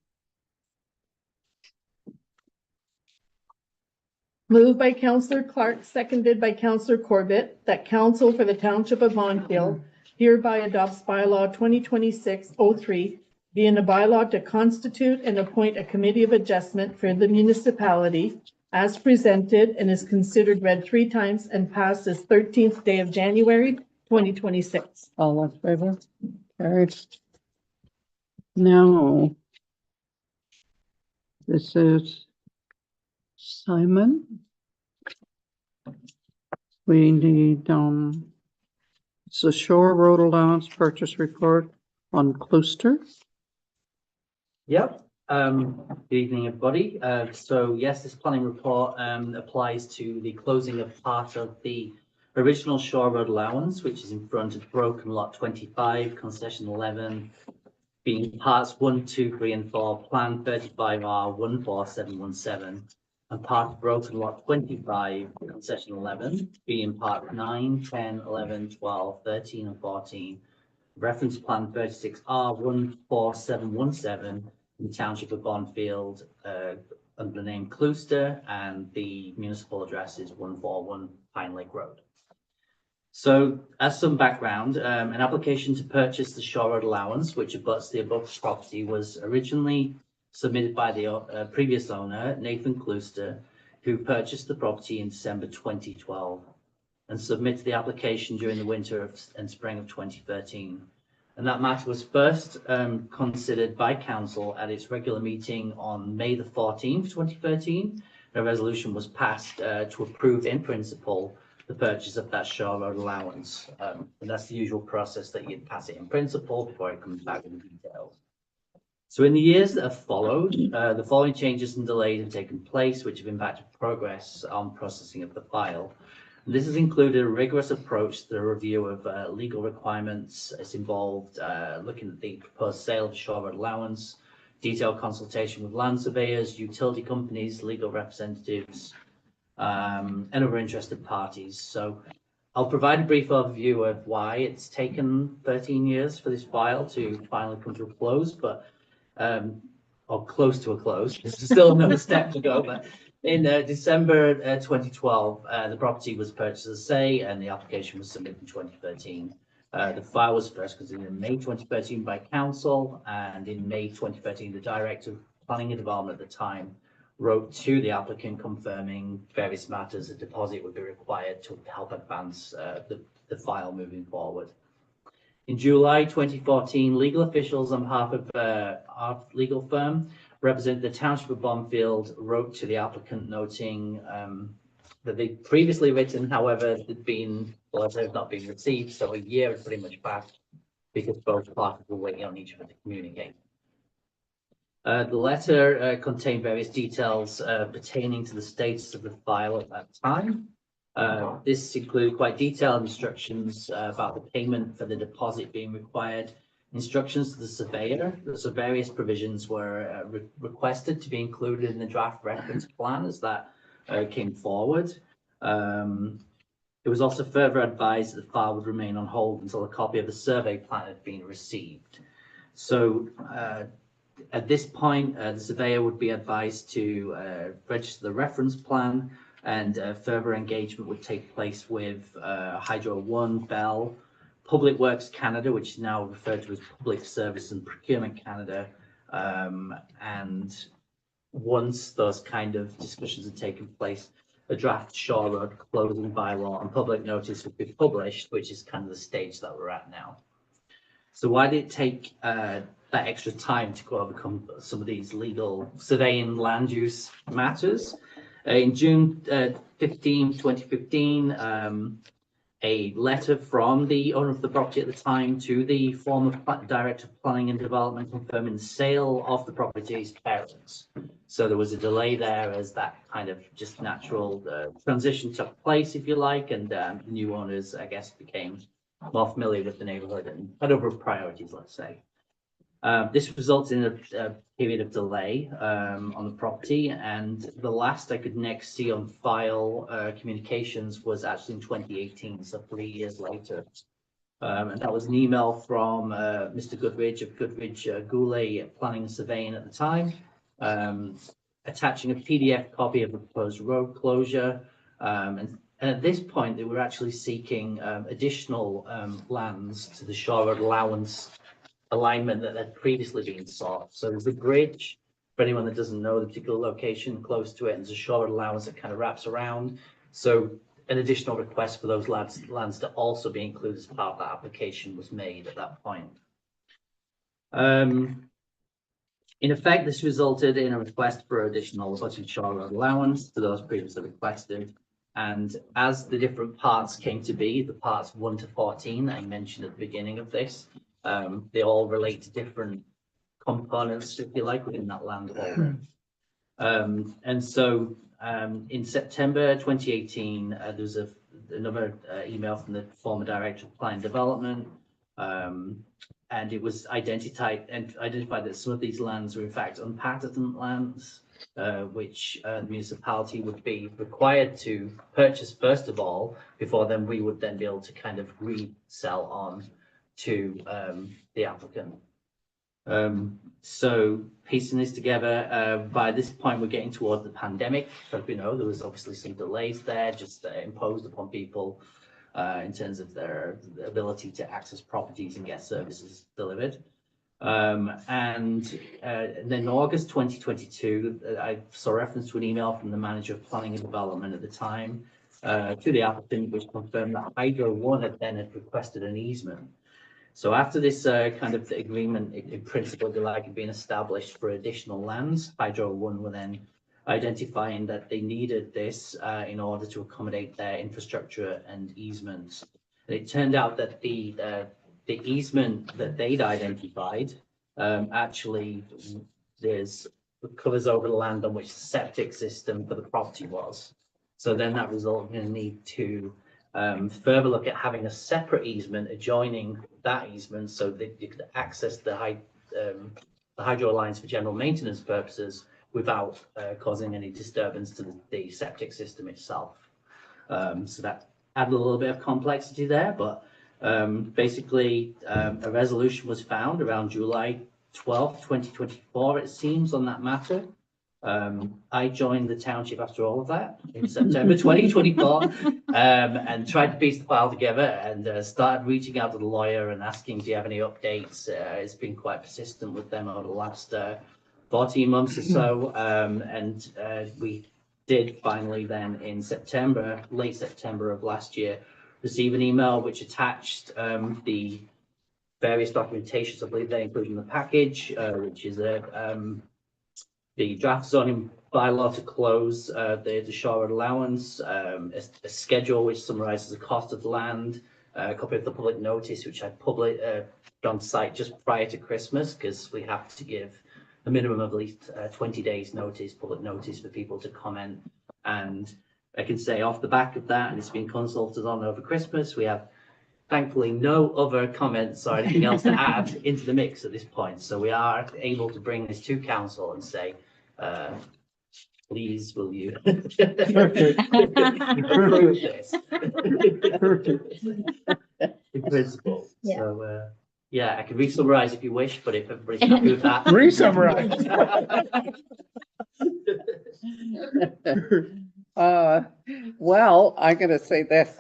Moved by Counselor Clark, seconded by Counselor Corbett, that council for the Township of Bonfield hereby adopts bylaw 2026-03, being a bylaw to constitute and appoint a committee of adjustment for the municipality as presented and is considered read 3 times and passed this 13th day of January, 2026. All in favor? Carried. Now, this is Simon. We need, It's the Shore Road Allowance Purchase Report on Cluster. Yep. Good evening, everybody. So yes, this planning report applies to the closing of part of the original Shore Road allowance, which is in front of Broken Lot 25, concession 11, being parts 1, 2, 3, and 4, Plan 35R 14717, and part of Broken Lot 25, concession 11, being part 9, 10, 11, 12, 13, and 14, reference Plan 36R 14717, in the township of Bonfield, under the name Cluster, and the municipal address is 141 Pine Lake Road. So, as some background, an application to purchase the Shore Road allowance, which abuts the above property, was originally submitted by the previous owner, Nathan Cluster, who purchased the property in December 2012 and submitted the application during the winter and spring of 2013. And that matter was first considered by council at its regular meeting on May the 14th, 2013. A resolution was passed to approve in principle the purchase of that Shore Road allowance. And that's the usual process, that you'd pass it in principle before it comes back with the details. So in the years that have followed, the following changes and delays have taken place, which have impacted progress on processing of the file. This has included a rigorous approach to the review of legal requirements. It's involved looking at the proposed sale of the Shore Road allowance, detailed consultation with land surveyors, utility companies, legal representatives, and other interested parties. So I'll provide a brief overview of why it's taken 13 years for this file to finally come to a close, but or close to a close. There's still another step to go, but in December 2012, the property was purchased as say, and the application was submitted in 2013. The file was first considered in May 2013 by council, and in May 2013, the Director of Planning and Development at the time wrote to the applicant confirming various matters. A deposit would be required to help advance the file moving forward. In July 2014, legal officials on behalf of our legal firm representing the township of Bonfield wrote to the applicant noting that they'd previously written, however, letters have not been received, so a year has pretty much passed because both parties were waiting on each other to communicate. The letter contained various details pertaining to the status of the file at that time. This included quite detailed instructions about the payment for the deposit being required, instructions to the surveyor. So various provisions were requested to be included in the draft reference plan as that came forward. It was also further advised that the file would remain on hold until a copy of the survey plan had been received. So at this point, the surveyor would be advised to register the reference plan, and further engagement would take place with Hydro One, Bell, Public Works Canada, which is now referred to as Public Service and Procurement Canada. And once those kind of discussions had taken place, a draft Shore Road closing bylaw and public notice would be published, which is kind of the stage that we're at now. So why did it take that extra time to overcome some of these legal surveying land use matters? In June 15, 2015, a letter from the owner of the property at the time to the former Director of Planning and Development confirming the sale of the property's parents. So there was a delay there as that kind of just natural transition took place, if you like, and new owners, I guess, became more familiar with the neighborhood and had other priorities, let's say. This results in a period of delay on the property, and the last I could next see on file communications was actually in 2018, so 3 years later. And that was an email from Mr. Goodridge of Goodridge Goulet Planning and Surveying at the time, attaching a PDF copy of the proposed road closure. And at this point, they were actually seeking additional lands to the Shore Road allowance alignment that had previously been sought. So there's a bridge, for anyone that doesn't know the particular location close to it, and there's a Shore Road allowance that kind of wraps around. So an additional request for those lands to also be included as part of that application was made at that point. In effect, this resulted in a request for additional abutting Shore Road allowance to those previously requested. And as the different parts came to be, the parts 1 to 14 that I mentioned at the beginning of this, they all relate to different components, if you like, within that land holding. And so in September 2018, there was another email from the former director of planning development, and it was identified that some of these lands were in fact unpatented lands, which the municipality would be required to purchase first of all, before then we would then be able to kind of resell on to the applicant. So piecing this together, by this point, we're getting towards the pandemic. As we know, there was obviously some delays there, just imposed upon people in terms of their ability to access properties and get services delivered. And then in August 2022, I saw reference to an email from the manager of planning and development at the time to the applicant, which confirmed that Hydro One had requested an easement. So after this kind of agreement, in principle, if you like, had been established for additional lands, Hydro One were then identifying that they needed this in order to accommodate their infrastructure and easements. And it turned out that the easement that they'd identified actually covers over the land on which the septic system for the property was. So then that resulted in a need to further look at having a separate easement adjoining that easement so that you could access the hydro lines for general maintenance purposes without causing any disturbance to the septic system itself. So that added a little bit of complexity there, but basically a resolution was found around July 12th, 2024, it seems, on that matter. I joined the township after all of that in September 2024 and tried to piece the file together and started reaching out to the lawyer and asking, do you have any updates? It's been quite persistent with them over the last 14 months or so. And we did finally then in September, late September of last year, receive an email which attached the various documentations. I believe they include in the package, which is the draft zoning bylaw to close the shore allowance, a schedule which summarizes the cost of the land, a copy of the public notice, which I published on site just prior to Christmas, because we have to give a minimum of at least 20 days notice, public notice for people to comment. And I can say off the back of that, and it's been consulted on over Christmas, we have thankfully no other comments or anything else to add into the mix at this point. So we are able to bring this to council and say, please, will you approve this? In principle. Yeah. So, yeah, I can re-summarize if you wish, but if everybody's happy with that. Re-summarize. Well, I gotta say this.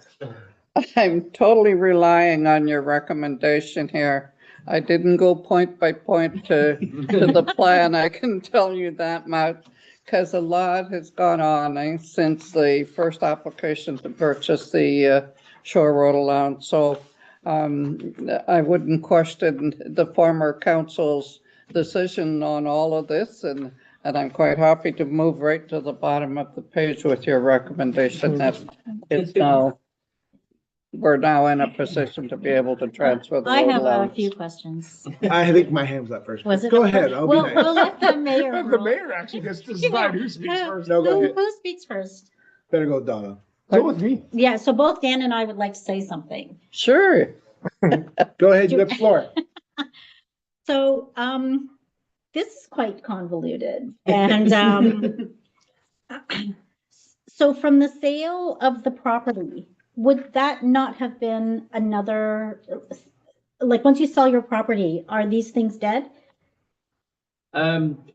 I'm totally relying on your recommendation here. I didn't go point by point to the plan, I can tell you that much, because a lot has gone on since the first application to purchase the Shore Road allowance. So I wouldn't question the former council's decision on all of this, and I'm quite happy to move right to the bottom of the page with your recommendation that it's now, we're now in a position to be able to transfer the I road have a allowance. few questions. I think my hand was up first. Was it? Go ahead, I'll be We'll nice. let the mayor. The mayor actually gets to decide who speaks first. No, go ahead. Who speaks first? Better go Donna. Go with me. Yeah, so both Dan and I would like to say something. Sure. Go ahead, you got the floor. So, this is quite convoluted and, so from the sale of the property, would that not have been another, like, once you sell your property, are these things dead?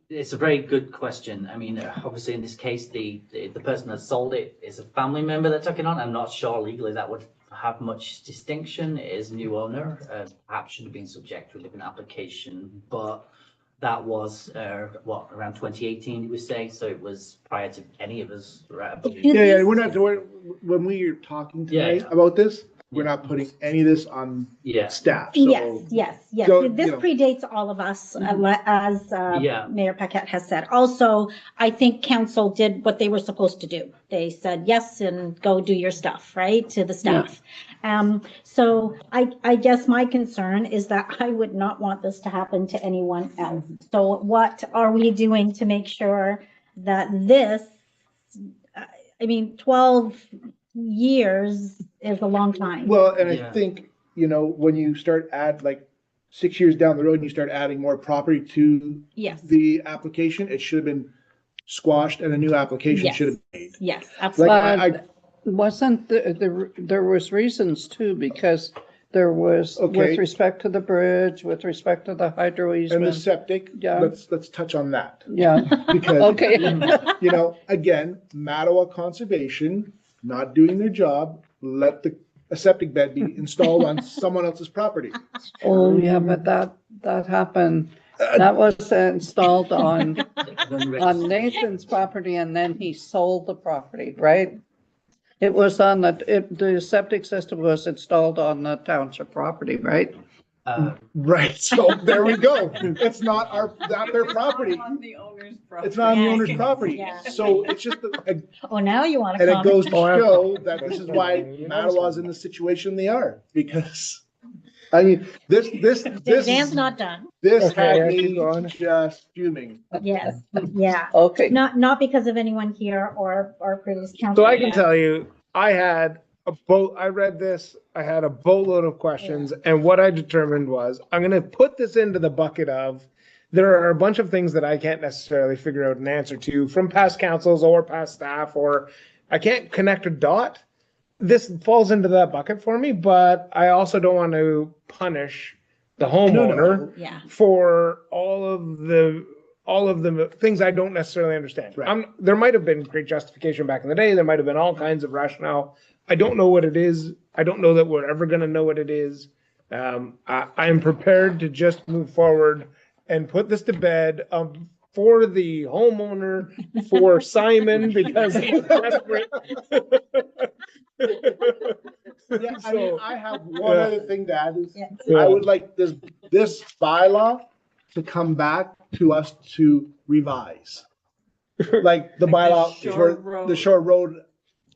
It's a very good question. I mean, obviously in this case, the person that sold it is a family member that took it on. I'm not sure legally that would have much distinction. It is a new owner, perhaps should have been subject to a different application, but that was around 2018, we say, so it was prior to any of us. Yeah, we're not, when we were talking tonight about this, we're not putting any of this on Yeah, staff, Yes, so. yes. So, This you know. predates all of us, as Yeah. Mayor Paquette has said. Also, I think council did what they were supposed to do. They said yes and go do your stuff, right, to the staff. So I guess my concern is that I would not want this to happen to anyone else. So what are we doing to make sure that this, I mean, 12 years is a long time. Well, and I Yeah. think, you know, when you start like 6 years down the road and you start adding more property to Yes, the application, it should have been squashed and a new application Yes. should have been made. yes, Like, absolutely. But wasn't there was reasons too, because there was, Okay. with respect to the bridge, with respect to the hydro And the easement. septic, Yeah. let's touch on that. Yeah, Because, okay. you know, again, Mattawa Conservation not doing their job, let a septic bed be installed on someone else's property. Oh, yeah, but that happened, that was installed on Nathan's property and then he sold the property, right? It was on the septic system was installed on the township property, right? Right, so there we go. It's not their property. On the owner's property. It's not on the Yeah. owner's property. Yeah. So it's just, Oh, now you want to and it comment? goes to Oh, I- show that this is why Mattawa's in the situation they are, because, I mean, this Dan's not done. this Okay, had yeah, me keep going. just fuming. Yes, yeah. Okay, Not because of anyone here or previous council. So I can tell you, I had I read this, I had a boatload of questions, and what I determined was, I'm gonna put this into the bucket of, there are a bunch of things that I can't necessarily figure out an answer to from past councils or past staff, or I can't connect a dot. This falls into that bucket for me, but I also don't want to punish the homeowner Yeah, for all of the things I don't necessarily understand. Right. There might have been great justification back in the day. There might have been all kinds of rationale. I don't know what it is. I don't know that we're ever going to know what it is. I am prepared to just move forward and put this to bed for the homeowner, for Simon, because he's desperate. Yeah, I mean, I have one Yeah. other thing to add is, yeah. I would like this bylaw to come back to us to revise. Like the Like the bylaw Shore for Road- the shore road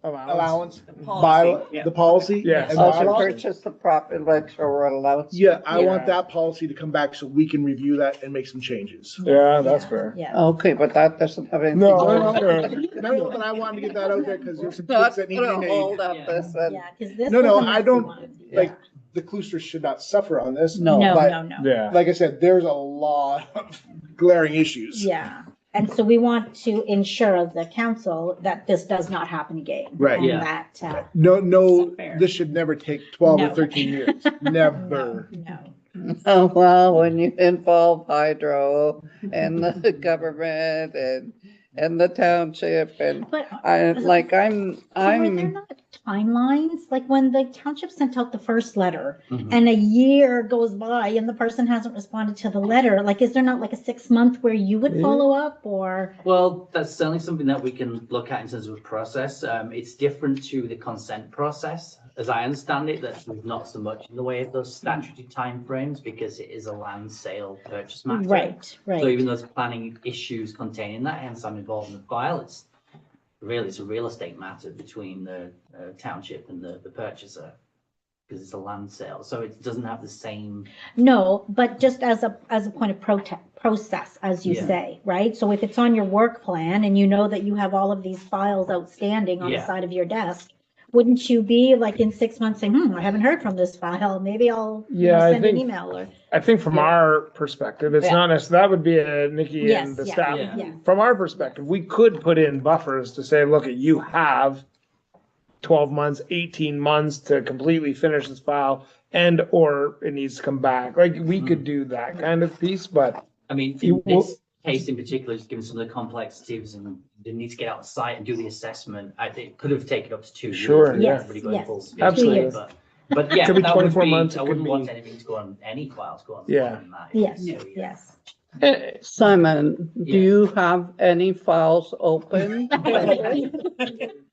allowance, Policy. the policy. Yes. and also bylaw. purchase the property, like, for allowance. Yeah, I want Yeah. that policy to come back so we can review that and make some changes. Yeah, that's fair. Yeah. Okay, but that doesn't have anything. No, to do- No, but I wanted to get that out there because there's some Not kids that need to gonna be hold made. up Yeah. this and, Yeah, because this. No, no, was a I messy don't- one. Like, the Klusters should not suffer on this. No. No, but no, no. Yeah. like I said, there's a lot of glaring issues. Yeah, and so we want to ensure the council that this does not happen again. Right. And Yeah. that, No, no, Not fair. this should never take 12 or No. 13 years. Never. no. oh, well, when you involve hydro and the government and the township and But I'm are there not timelines? Like when the township sent out the first letter Mhm. and a year goes by and the person hasn't responded to the letter, like, is there not like a 6 month where you would follow up or? Well, that's certainly something that we can look at in terms of a process. It's different to the consent process, as I understand it, that there's not so much in the way of those statutory timeframes because it is a land sale purchase matter. Right, So right. even though there's planning issues contained in that, hence I'm involved in the file, it's a real estate matter between the township and the purchaser. Because it's a land sale, so it doesn't have the same, No, but just as a point of process, as you Yeah. say, right? So if it's on your work plan and you know that you have all of these files outstanding on the Yeah. side of your desk, wouldn't you be like in 6 months saying, I haven't heard from this file, maybe I'll Yeah, I send an think- email or? I think from our perspective, it's Yeah. not necessarily, that would be a Nikki Yes, and the yeah, staff. yeah. From our perspective, we could put in buffers to say, look, you have 12 months, 18 months to completely finish this file or it needs to come back. Like, we could do that kind of piece, but I mean, You in will- this case in particular, just given some of the complexities and the need to get out on site and do the assessment, I think it could have taken up to 2 years. Sure, for yeah. everybody going Yes, full yes. speed. 2 years. But yeah, Could be that would 24 be, months, I it wouldn't could want be- anything to go on, any files to go on. Yeah. longer than that. Yes, So, yeah. yes. Simon, do Yeah. you have any files open?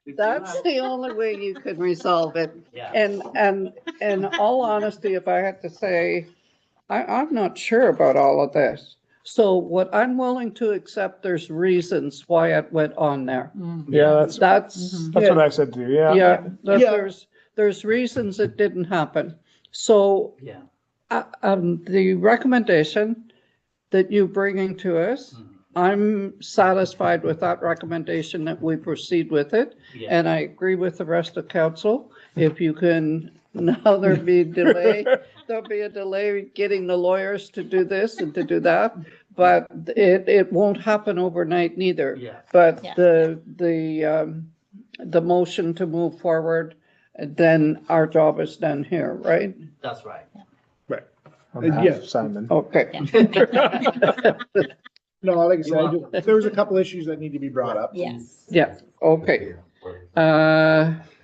We do That's have- the only way you can resolve it. Yeah, And in all honesty, if I had to say, I'm not sure about all of this. So what I'm willing to accept, there's reasons why it went on there. Yeah, That's, that's what I said too, yeah. yeah, Yeah. there's reasons it didn't happen. So, yeah. the recommendation that you bringing to us, Mhm. I'm satisfied with that recommendation that we proceed with it. Yeah, And I agree with the rest of council. If you can, now there'll be delay, there'll be a delay getting the lawyers to do this and to do that. But it won't happen overnight neither. yeah, But Yeah. the motion to move forward, then our job is done here, right? that's right. On behalf Yeah. of Simon. Okay. No, like I said, there was a couple issues that need to be brought up. Yes. Yeah, okay.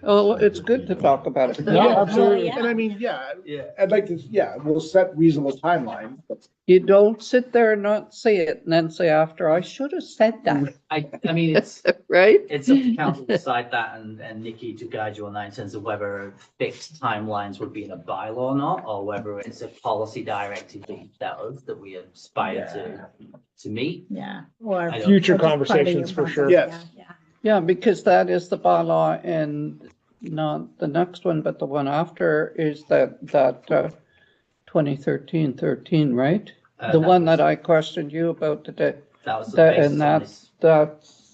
Oh, it's good to talk about it. Yeah, absolutely. And I mean, yeah, Yeah. I'd like to, yeah, we'll set reasonable timeline. You don't sit there and not say it and then say after, I should have said that, I mean, it's, right? it's up to council to decide that and Nikki to guide you on that in terms of whether fixed timelines would be in a bylaw or not, or whether it's a policy directive that we aspire to meet. Yeah. Or. I don't- Future or just part of conversations your for sure. bylaw. Yes. Yeah. Yeah, because that is the bylaw and not the next one, but the one after is that 2013, right? The one that I questioned you about today, That was the that- basis and on that- this. that's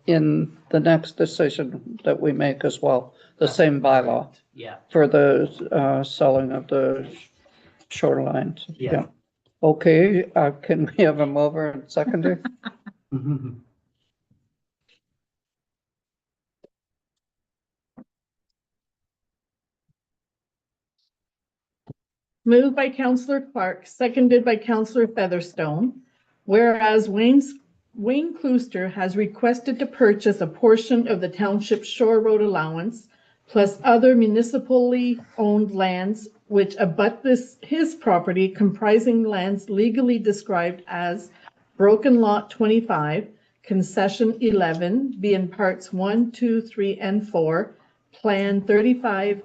in the next decision that we make as well, the same bylaw Yeah, for the selling of the shorelines. yeah. Okay, can we have a mover and seconder? Moved by Counselor Clark, seconded by Counselor Featherstone. Whereas Wayne Klooster has requested to purchase a portion of the township shore road allowance plus other municipally owned lands which abut his property comprising lands legally described as Broken Lot 25, Concession 11, being parts 1, 2, 3, and 4, Plan 35R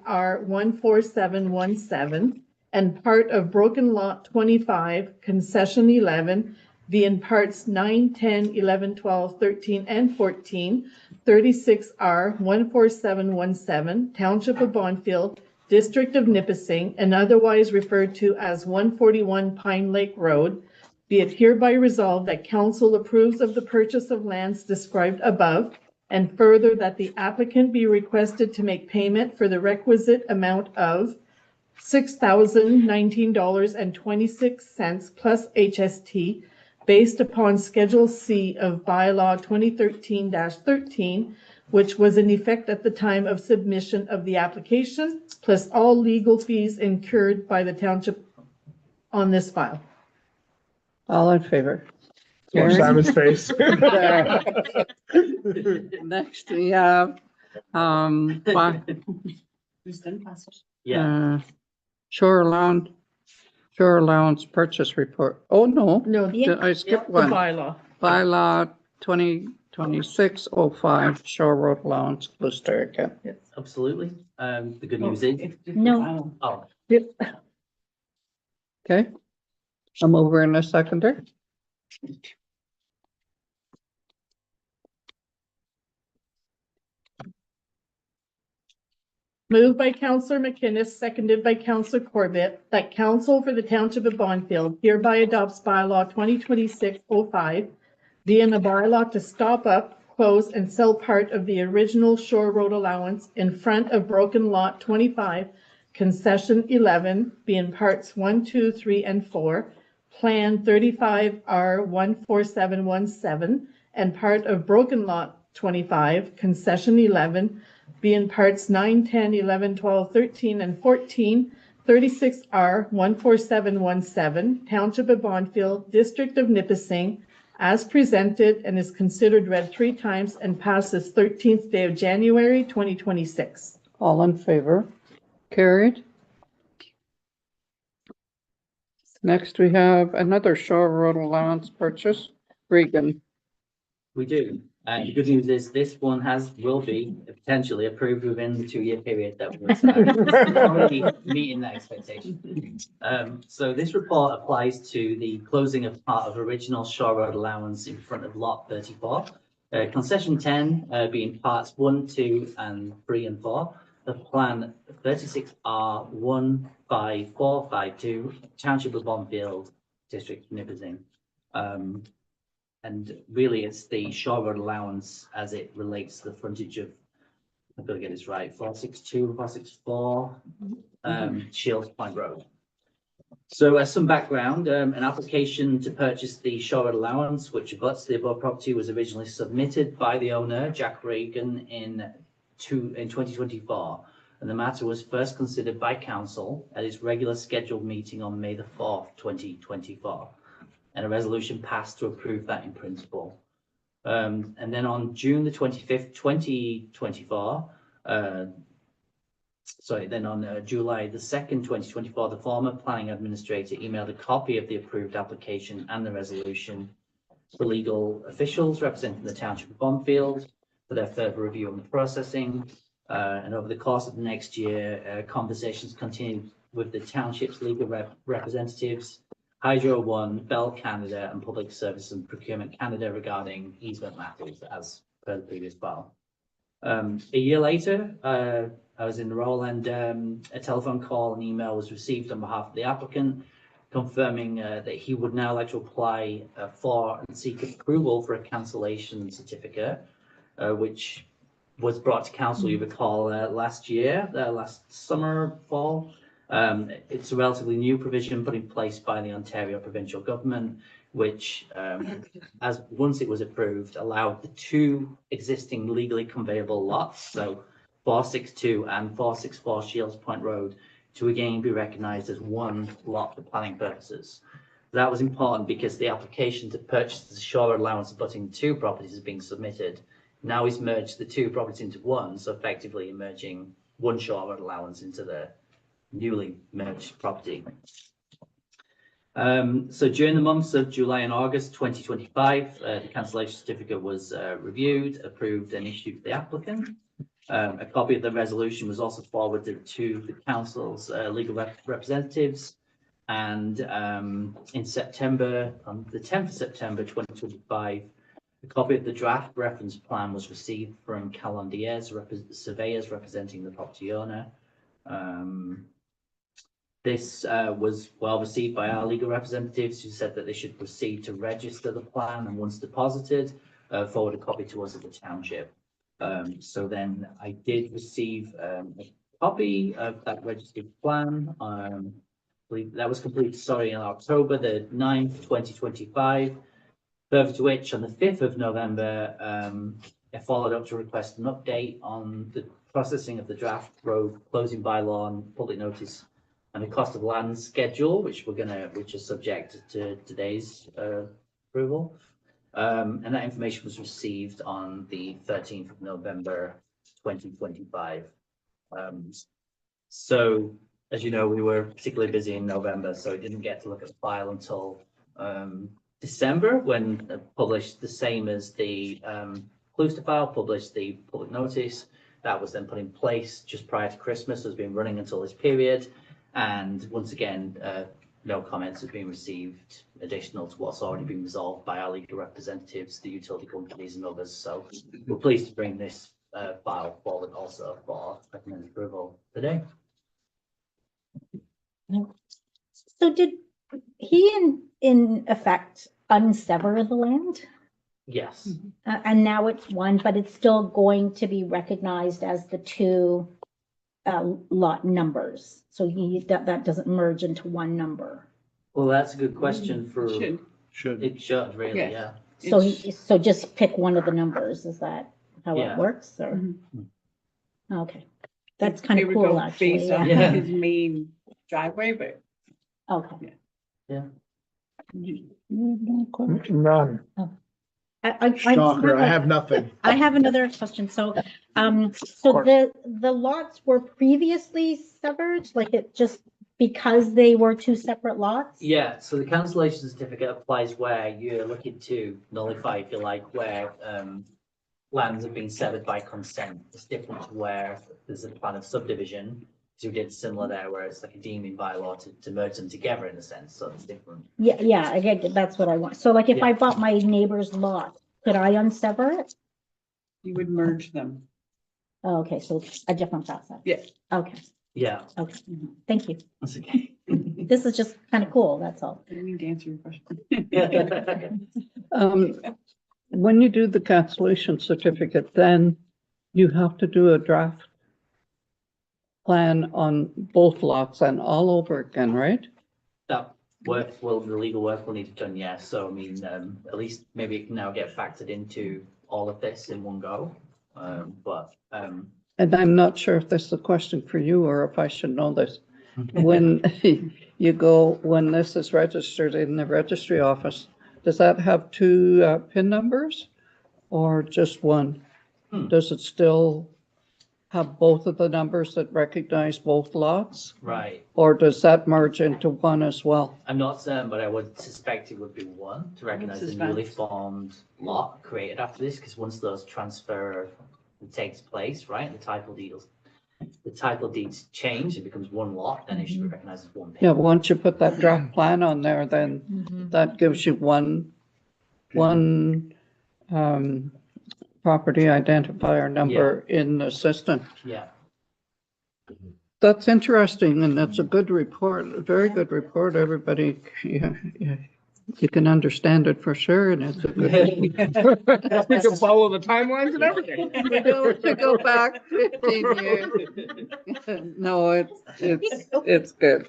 14717, and part of Broken Lot 25, Concession 11, being parts 9, 10, 11, 12, 13, and 14, 36R 14717, Township of Bonfield, District of Nipissing, and otherwise referred to as 141 Pine Lake Road, be it hereby resolved that council approves of the purchase of lands described above, and further that the applicant be requested to make payment for the requisite amount of $6,019.26 plus HST based upon Schedule C of Bylaw 2013-13, which was in effect at the time of submission of the application, plus all legal fees incurred by the township on this file. All in favor? Watch Karen? Simon's face. Next, we have, Yeah, shore allowance purchase report. Oh, no, No, the did I skip the one? bylaw. Bylaw 2026-05, shore road allowance, Worcester again. absolutely. The good news is, No. oh, Okay, I'm over in a seconder. Moved by Counselor McInnes, seconded by Counselor Corbett, that council for the township of Bonfield hereby adopts bylaw 2026-05, being a bylaw to stop up, close, and sell part of the original shore road allowance in front of Broken Lot 25, Concession 11, being parts 1, 2, 3, and 4, Plan 35R 14717, and part of Broken Lot 25, Concession 11, being parts 9, 10, 11, 12, 13, and 14, 36R 14717, Township of Bonfield, District of Nipissing, as presented and is considered read 3 times and passed this 13th day of January, 2026. All in favor? Carried. Next, we have another Shore Road allowance purchase. Regan. We do. And the good news is this one will be potentially approved within the 2-year period that was already meeting that expectation. So this report applies to the closing of part of original Shore Road allowance in front of lot 34. Concession 10 being parts 1, 2, and 3 and 4 of plan 36R15452, Township of Bonfield, District of Nipissing. And really, it's the Shore Road allowance as it relates to the frontage of, I've got to get this right, 462 and 464, Shields Point Road. So as some background, an application to purchase the Shore Road allowance, which abuts the above property, was originally submitted by the owner, Jack Reagan, in 2024. And the matter was first considered by council at its regular scheduled meeting on May the 4th, 2024. And a resolution passed to approve that in principle. And then on June the 25th, 2024, on July the 2nd, 2024, the former planning administrator emailed a copy of the approved application and the resolution to legal officials representing the Township of Bonfield for their further review on the processing. And over the course of the next year, conversations continued with the township's legal representatives, Hydro One, Bell Canada, and Public Service and Procurement Canada regarding easement matters, as per the previous file. A year later, I was in the role, and a telephone call and email was received on behalf of the applicant, confirming that he would now like to apply for and seek approval for a cancellation certificate, which was brought to council, you recall, last summer, fall. It's a relatively new provision put in place by the Ontario provincial government, which, once it was approved, allowed the 2 existing legally conveyable lots, so 462 and 464 Shields Point Road, to again be recognised as one lot for planning purposes. That was important because the application to purchase the Shore allowance abutting 2 properties is being submitted. Now he's merged the 2 properties into one, so effectively merging one Shore allowance into the newly merged property. So during the months of July and August 2025, the cancellation certificate was reviewed, approved, and issued to the applicant. A copy of the resolution was also forwarded to the council's legal representatives. And in September, on the 10th of September 2025, a copy of the draft reference plan was received from Calondiers, surveyors representing the property owner. This was well received by our legal representatives, who said that they should proceed to register the plan, and once deposited, forward a copy to us at the township. So then I did receive a copy of that registered plan. I believe that was completed, on October the 9th, 2025. Further to which, on the 5th of November, I followed up to request an update on the processing of the draft road closing bylaw and public notice and the cost of land schedule, which is subject to today's approval. And that information was received on the 13th of November, 2025. So, as you know, we were particularly busy in November, so I didn't get to look at the file until December, when published the same as the Cluster file, published the public notice. That was then put in place just prior to Christmas, has been running until this period. And once again, no comments have been received additional to what's already been resolved by our legal representatives, the utility companies and others. So we're pleased to bring this file forward also for recommended approval today. So did he in effect unsever the land? Yes. And now it's one, but it's still going to be recognized as the 2 lot numbers. So that doesn't merge into one number. Well, that's a good question for. Should. It should really, Yes. yeah. So just pick one of the numbers. Is that how Yeah. it works? Or Mhm. okay, that's kind It of would cool, go actually. based on Yeah. his main driveway, but Okay. None. Shocker, I have nothing. I have another question. So, course. the lots were previously severed, like it just because they were two separate lots? Yeah, so the cancellation certificate applies where you're looking to nullify, if you like, where lands have been severed by consent. It's different to where there's a plan of subdivision. So we did similar there, where it's like a deeming bylaw to merge them together in a sense, so it's different. Yeah, I get it. That's what I want. So like if I Yeah. bought my neighbor's lot, could I unsever it? You would merge them. Oh, okay, so it's a different process. Yeah. Okay, Yeah. okay. Thank you. That's okay. This is just kind of cool, that's all. I didn't mean to answer your question. When you do the cancellation certificate, then you have to do a draft plan on both lots and all over again, right? That work the legal work will need to be done, yes. So I mean, at least maybe it can now get factored into all of this in one go. And I'm not sure if this is a question for you or if I should know this. When when this is registered in the registry office, does that have two PIN numbers or just one? Does it still have both of the numbers that recognize both lots? Right. Or does that merge into one as well? I'm not certain, but I would suspect it would be one to recognize the newly formed lot created after this, because once those transfer takes place, right, the title deeds change, it becomes one lot, then it should be recognized as one PIN. Yeah, once you put that draft plan on there, then that gives you one property identifier number in the system. Yeah. That's interesting, and that's a good report, a very good report, everybody. Yeah, you can understand it for sure, and it's a good. We can follow the timelines and everything. To go back 15 years. No, it's good.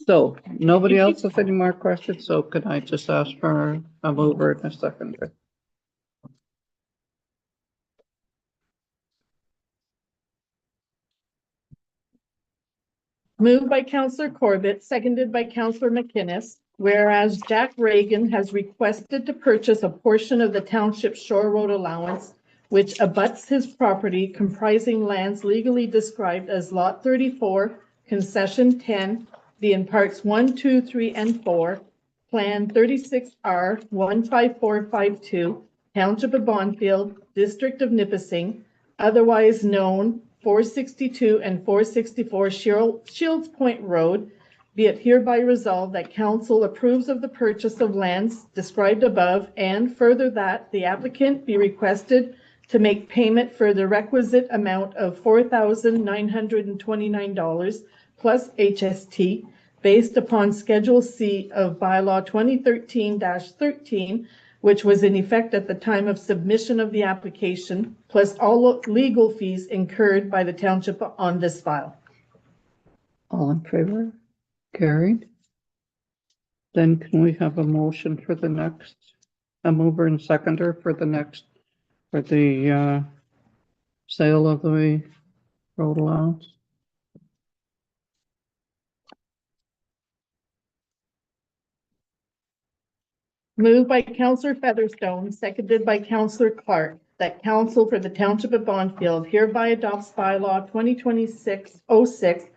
So, nobody else has any more questions, so could I just ask for a mover and a seconder? Moved by Counselor Corbett, seconded by Counselor McInnes, whereas Jack Reagan has requested to purchase a portion of the township shore road allowance, which abuts his property comprising lands legally described as Lot 34, Concession 10, be in parts 1, 2, 3, and 4, Plan 36R 15452, Township of Bonfield, District of Nipissing, otherwise known 462 and 464 Shields Point Road, be it hereby resolved that council approves of the purchase of lands described above, and further that the applicant be requested to make payment for the requisite amount of $4,929 plus HST based upon Schedule C of Bylaw 2013-13, which was in effect at the time of submission of the application, plus all legal fees incurred by the township on this file. All in favor? Carried. Then can we have a motion for the next, a mover and seconder for the next, for the sale of the road allowance? Moved by Counselor Featherstone, seconded by Counselor Clark, that council for the Township of Bonfield hereby adopts bylaw 2026-06,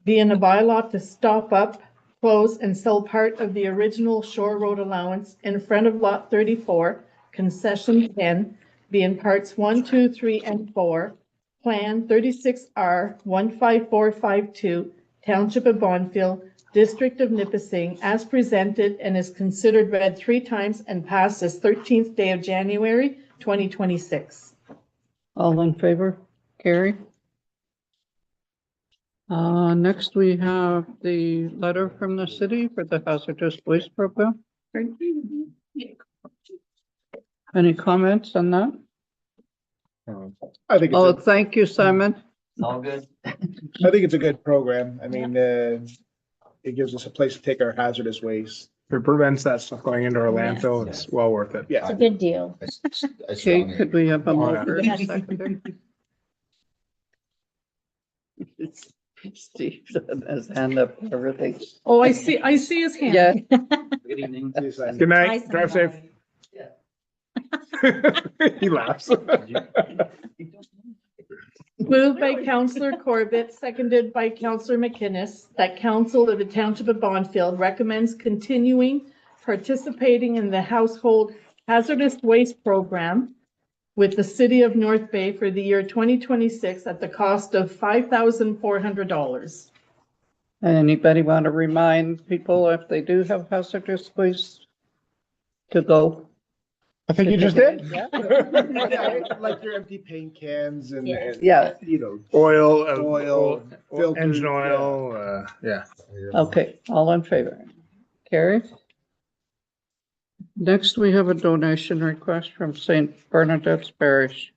being a bylaw to stop up, close, and sell part of the original shore road allowance in front of Lot 34, Concession 10, being parts 1, 2, 3, and 4, Plan 36R 15452, Township of Bonfield, District of Nipissing, as presented and is considered read 3 times and passed this 13th day of January, 2026. All in favor? Carrie? Next we have the letter from the city for the hazardous waste program. Any comments on that? I think Oh, it's, thank you, Simon. All good. I think it's a good program. I mean, it gives us a place to take our hazardous waste. If it prevents that stuff going into our landfill, it's well worth it. Yeah. It's a good deal. Okay, could we have a Oh, yeah. mover and a seconder? Steve has hand up for everything. Oh, I see his hand. Yeah, Good evening. Good night, drive safe. He laughs. Moved by Counselor Corbett, seconded by Counselor McInnes, that Council of the Township of Bonnfield recommends continuing participating in the Household Hazardous Waste Program with the City of North Bay for the year 2026 at the cost of $5,400. Anybody want to remind people if they do have hazardous waste to go? I think you just did. Yeah. Like your empty paint cans and, Yeah. you know, Oil, filters, engine oil, yeah. Okay, all in favor? Carried. Next, we have a donation request from St. Bernadette's Parish.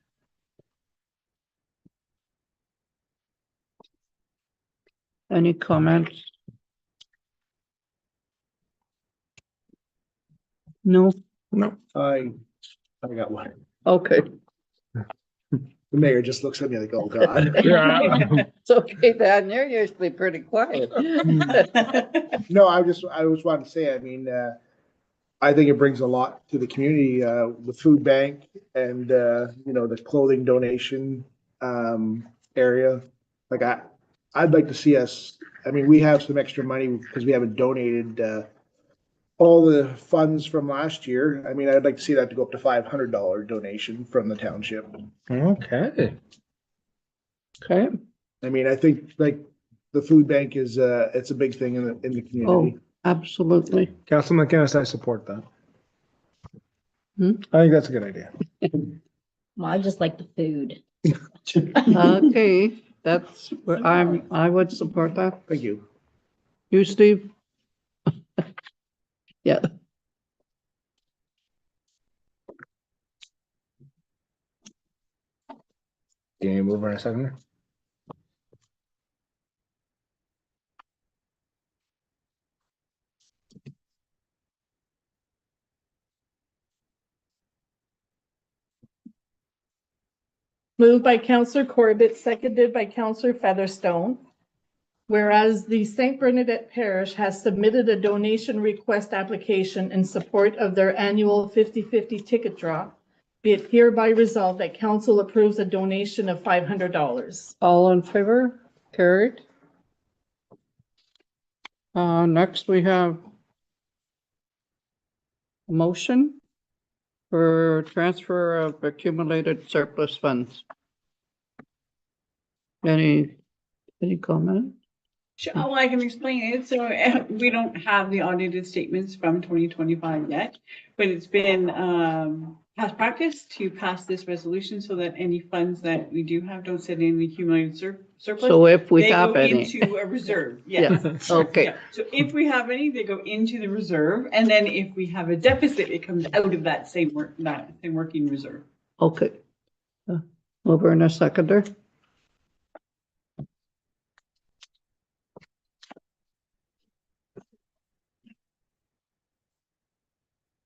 Any comments? No? No. I got one. Okay, The mayor just looks at me like, oh, God. Yeah. it's okay, Dan, you're usually pretty quiet. No, I just wanted to say, I mean, I think it brings a lot to the community, the food bank and, you know, the clothing donation, area. Like I'd like to see us, I mean, we have some extra money because we haven't donated, all the funds from last year. I mean, I'd like to see that to go up to $500 donation from the township. Okay. Okay, I mean, I think like the food bank is, it's a big thing in the community. oh, absolutely. Councilman McInnes, I support that. Hmm? I think that's a good idea. Well, I just like the food. Okay, that's, I would support that. Thank you. You, Steve? Yeah. Can you move in a second? Moved by Counselor Corbett, seconded by Counselor Featherstone. Whereas the St. Bernadette Parish has submitted a donation request application in support of their annual 50-50 ticket draw, be it hereby resolved that council approves a donation of $500. All in favor? Carried. Next we have a motion for transfer of accumulated surplus funds. Any comment? Sure, well, I can explain it. So we don't have the audited statements from 2025 yet, but it's been past practice to pass this resolution so that any funds that we do have don't sit in the accumulated surplus. So if we They have go any. into a reserve, Yeah, yes. okay. Yeah. So if we have any, they go into the reserve, and then if we have a deficit, it comes out of that same working reserve. Okay. Over in a seconder.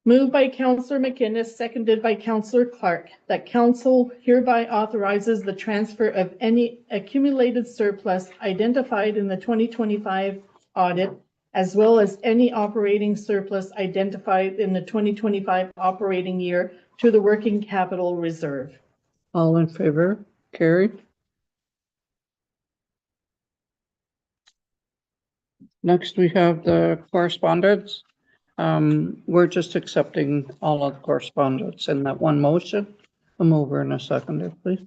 Moved by Counselor McInnes, seconded by Counselor Clark, that council hereby authorizes the transfer of any accumulated surplus identified in the 2025 audit, as well as any operating surplus identified in the 2025 operating year to the working capital reserve. All in favor? Carried. Next, we have the correspondence. We're just accepting all of the correspondence in that one motion. Come over in a second, please.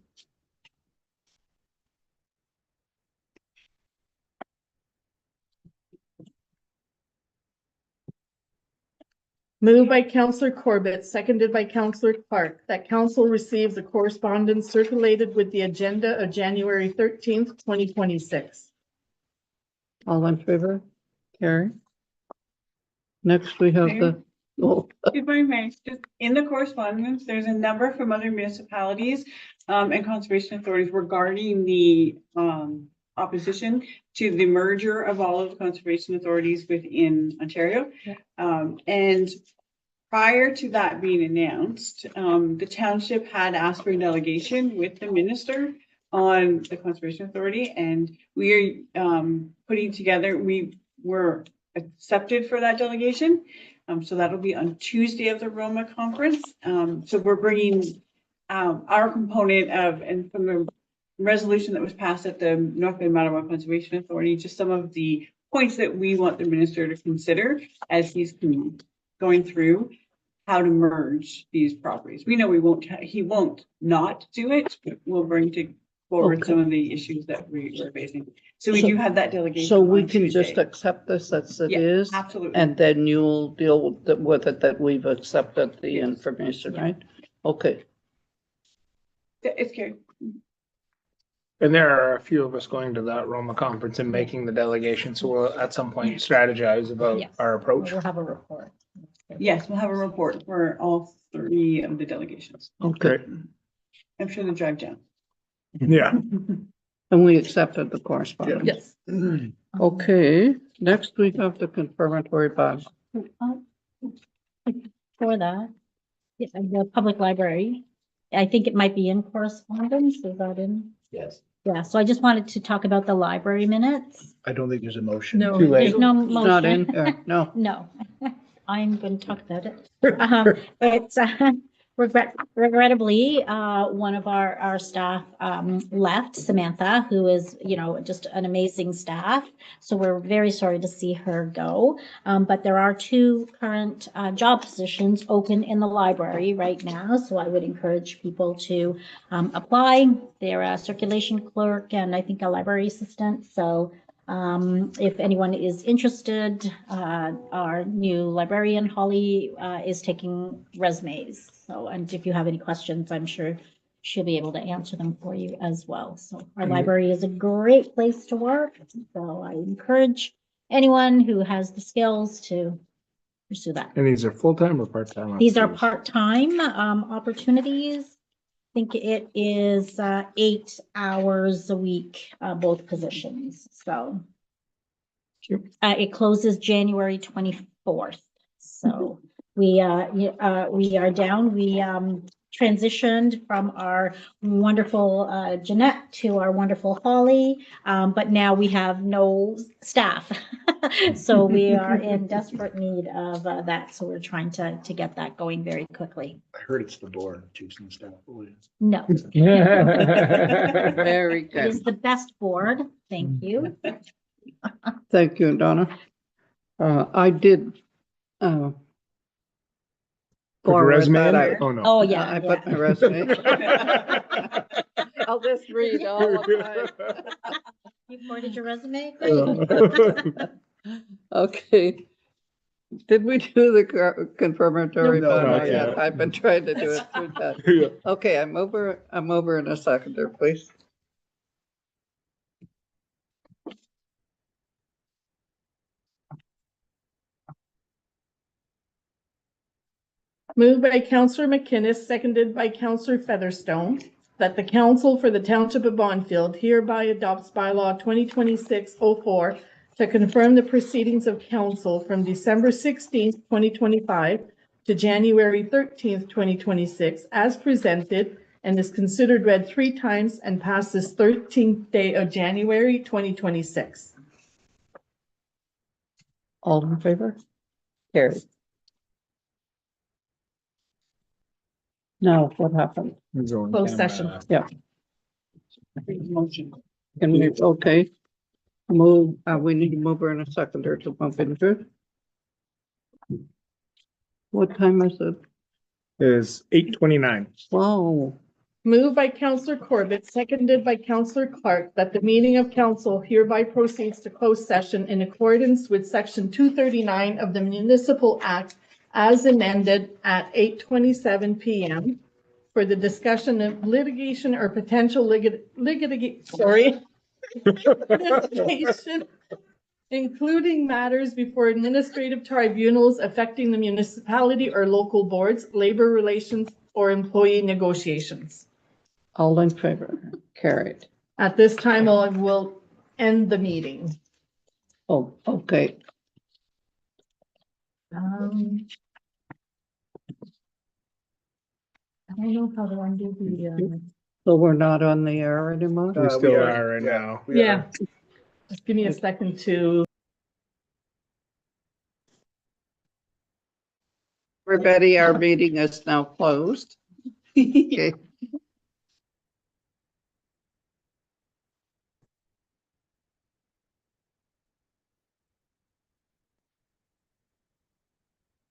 Moved by Counselor Corbett, seconded by Counselor Clark, that council receives the correspondence circulated with the agenda of January 13th, 2026. All in favor? Carried. Next, we have the, oh, If I may, just in the correspondence, there's a number from other municipalities and conservation authorities regarding the opposition to the merger of all of the conservation authorities within Ontario. And prior to that being announced, the township had asked for a delegation with the minister on the conservation authority, and we are putting together, we were accepted for that delegation. So that'll be on Tuesday of the Roma conference. So we're bringing our component of, and from the resolution that was passed at the North Bay Mattawa Conservation Authority, just some of the points that we want the minister to consider as he's going through how to merge these properties. We know he won't not do it, but we'll bring forward Okay. some of the issues that we're facing. So we do have that delegation. So we on can just Tuesday. accept this as it Yeah, is, Absolutely. and then you'll deal with it that we've accepted the Yes. information, Yeah. right? Okay, It's scary. And there are a few of us going to that Roma conference and making the delegation, so we'll at some point strategize about Yes. our approach. We'll have a report. Yes, we'll have a report for all 3 of the delegations. okay. I'm sure they'll drive down. Yeah. And we accepted the correspondence. Yes. Okay, next we have the confirmatory bond. For that, yeah, the public library, I think it might be in correspondence, is that in? Yes. Yeah, so I just wanted to talk about the library minutes. I don't think there's a motion. No. Too late. There's no Not in motion. here, no. No, I'm going to talk about it. But regrettably, one of our staff left, Samantha, who is, just an amazing staff. So we're very sorry to see her go. But there are 2 current job positions open in the library right now. So I would encourage people to apply. They're a circulation clerk and I think a library assistant. So if anyone is interested, our new librarian, Holly, is taking resumes. So, and if you have any questions, I'm sure she'll be able to answer them for you as well. So our library is a great place to work. So I encourage anyone who has the skills to pursue that. And these are full-time or part-time? These are part-time opportunities. I think it is 8 hours a week, both positions, so. It closes January 24th, so we are down, we transitioned from our wonderful Jeanette to our wonderful Holly, but now we have no staff. So we are in desperate need of that, so we're trying to get that going very quickly. I heard it's the board choosing staff. No, Very it good. is the best board, thank you. Thank you, Donna. I did, Put your forward resume that in? I- Oh, no. Oh, yeah, I yeah. put my resume. I'll just read all of mine. You forwarded your resume? Okay. Did we do the confirmatory No, bond? not Not yet. yet. I've been trying to do it through that. Yeah. Okay, I'm over in a second there, please. Moved by Counselor McInnes, seconded by Counselor Featherstone, that the council for the Township of Bonfield hereby adopts bylaw 2026-04 to confirm the proceedings of council from December 16th, 2025 to January 13th, 2026 as presented and is considered read 3 times and passed this 13th day of January 2026. All in favor? Carried. Now, what happened? Closed session. Motion. Can we, okay, move, we need to move her in a seconder to bump into it. What time is it? Is 8:29. Wow, Moved by Counselor Corbett, seconded by Counselor Clark, that the meeting of council hereby proceeds to closed session in accordance with section 239 of the Municipal Act as amended at 8:27 PM for the discussion of litigation or potential litigation, including matters before administrative tribunals affecting the municipality or local boards, labor relations, or employee negotiations. all in favor? Carried. At this time, I will end the meeting. Oh, okay. I don't know how to undo the, So we're not on the air anymore? We still are right now. yeah. Just give me a second to. Everybody, our meeting is now closed. Okay.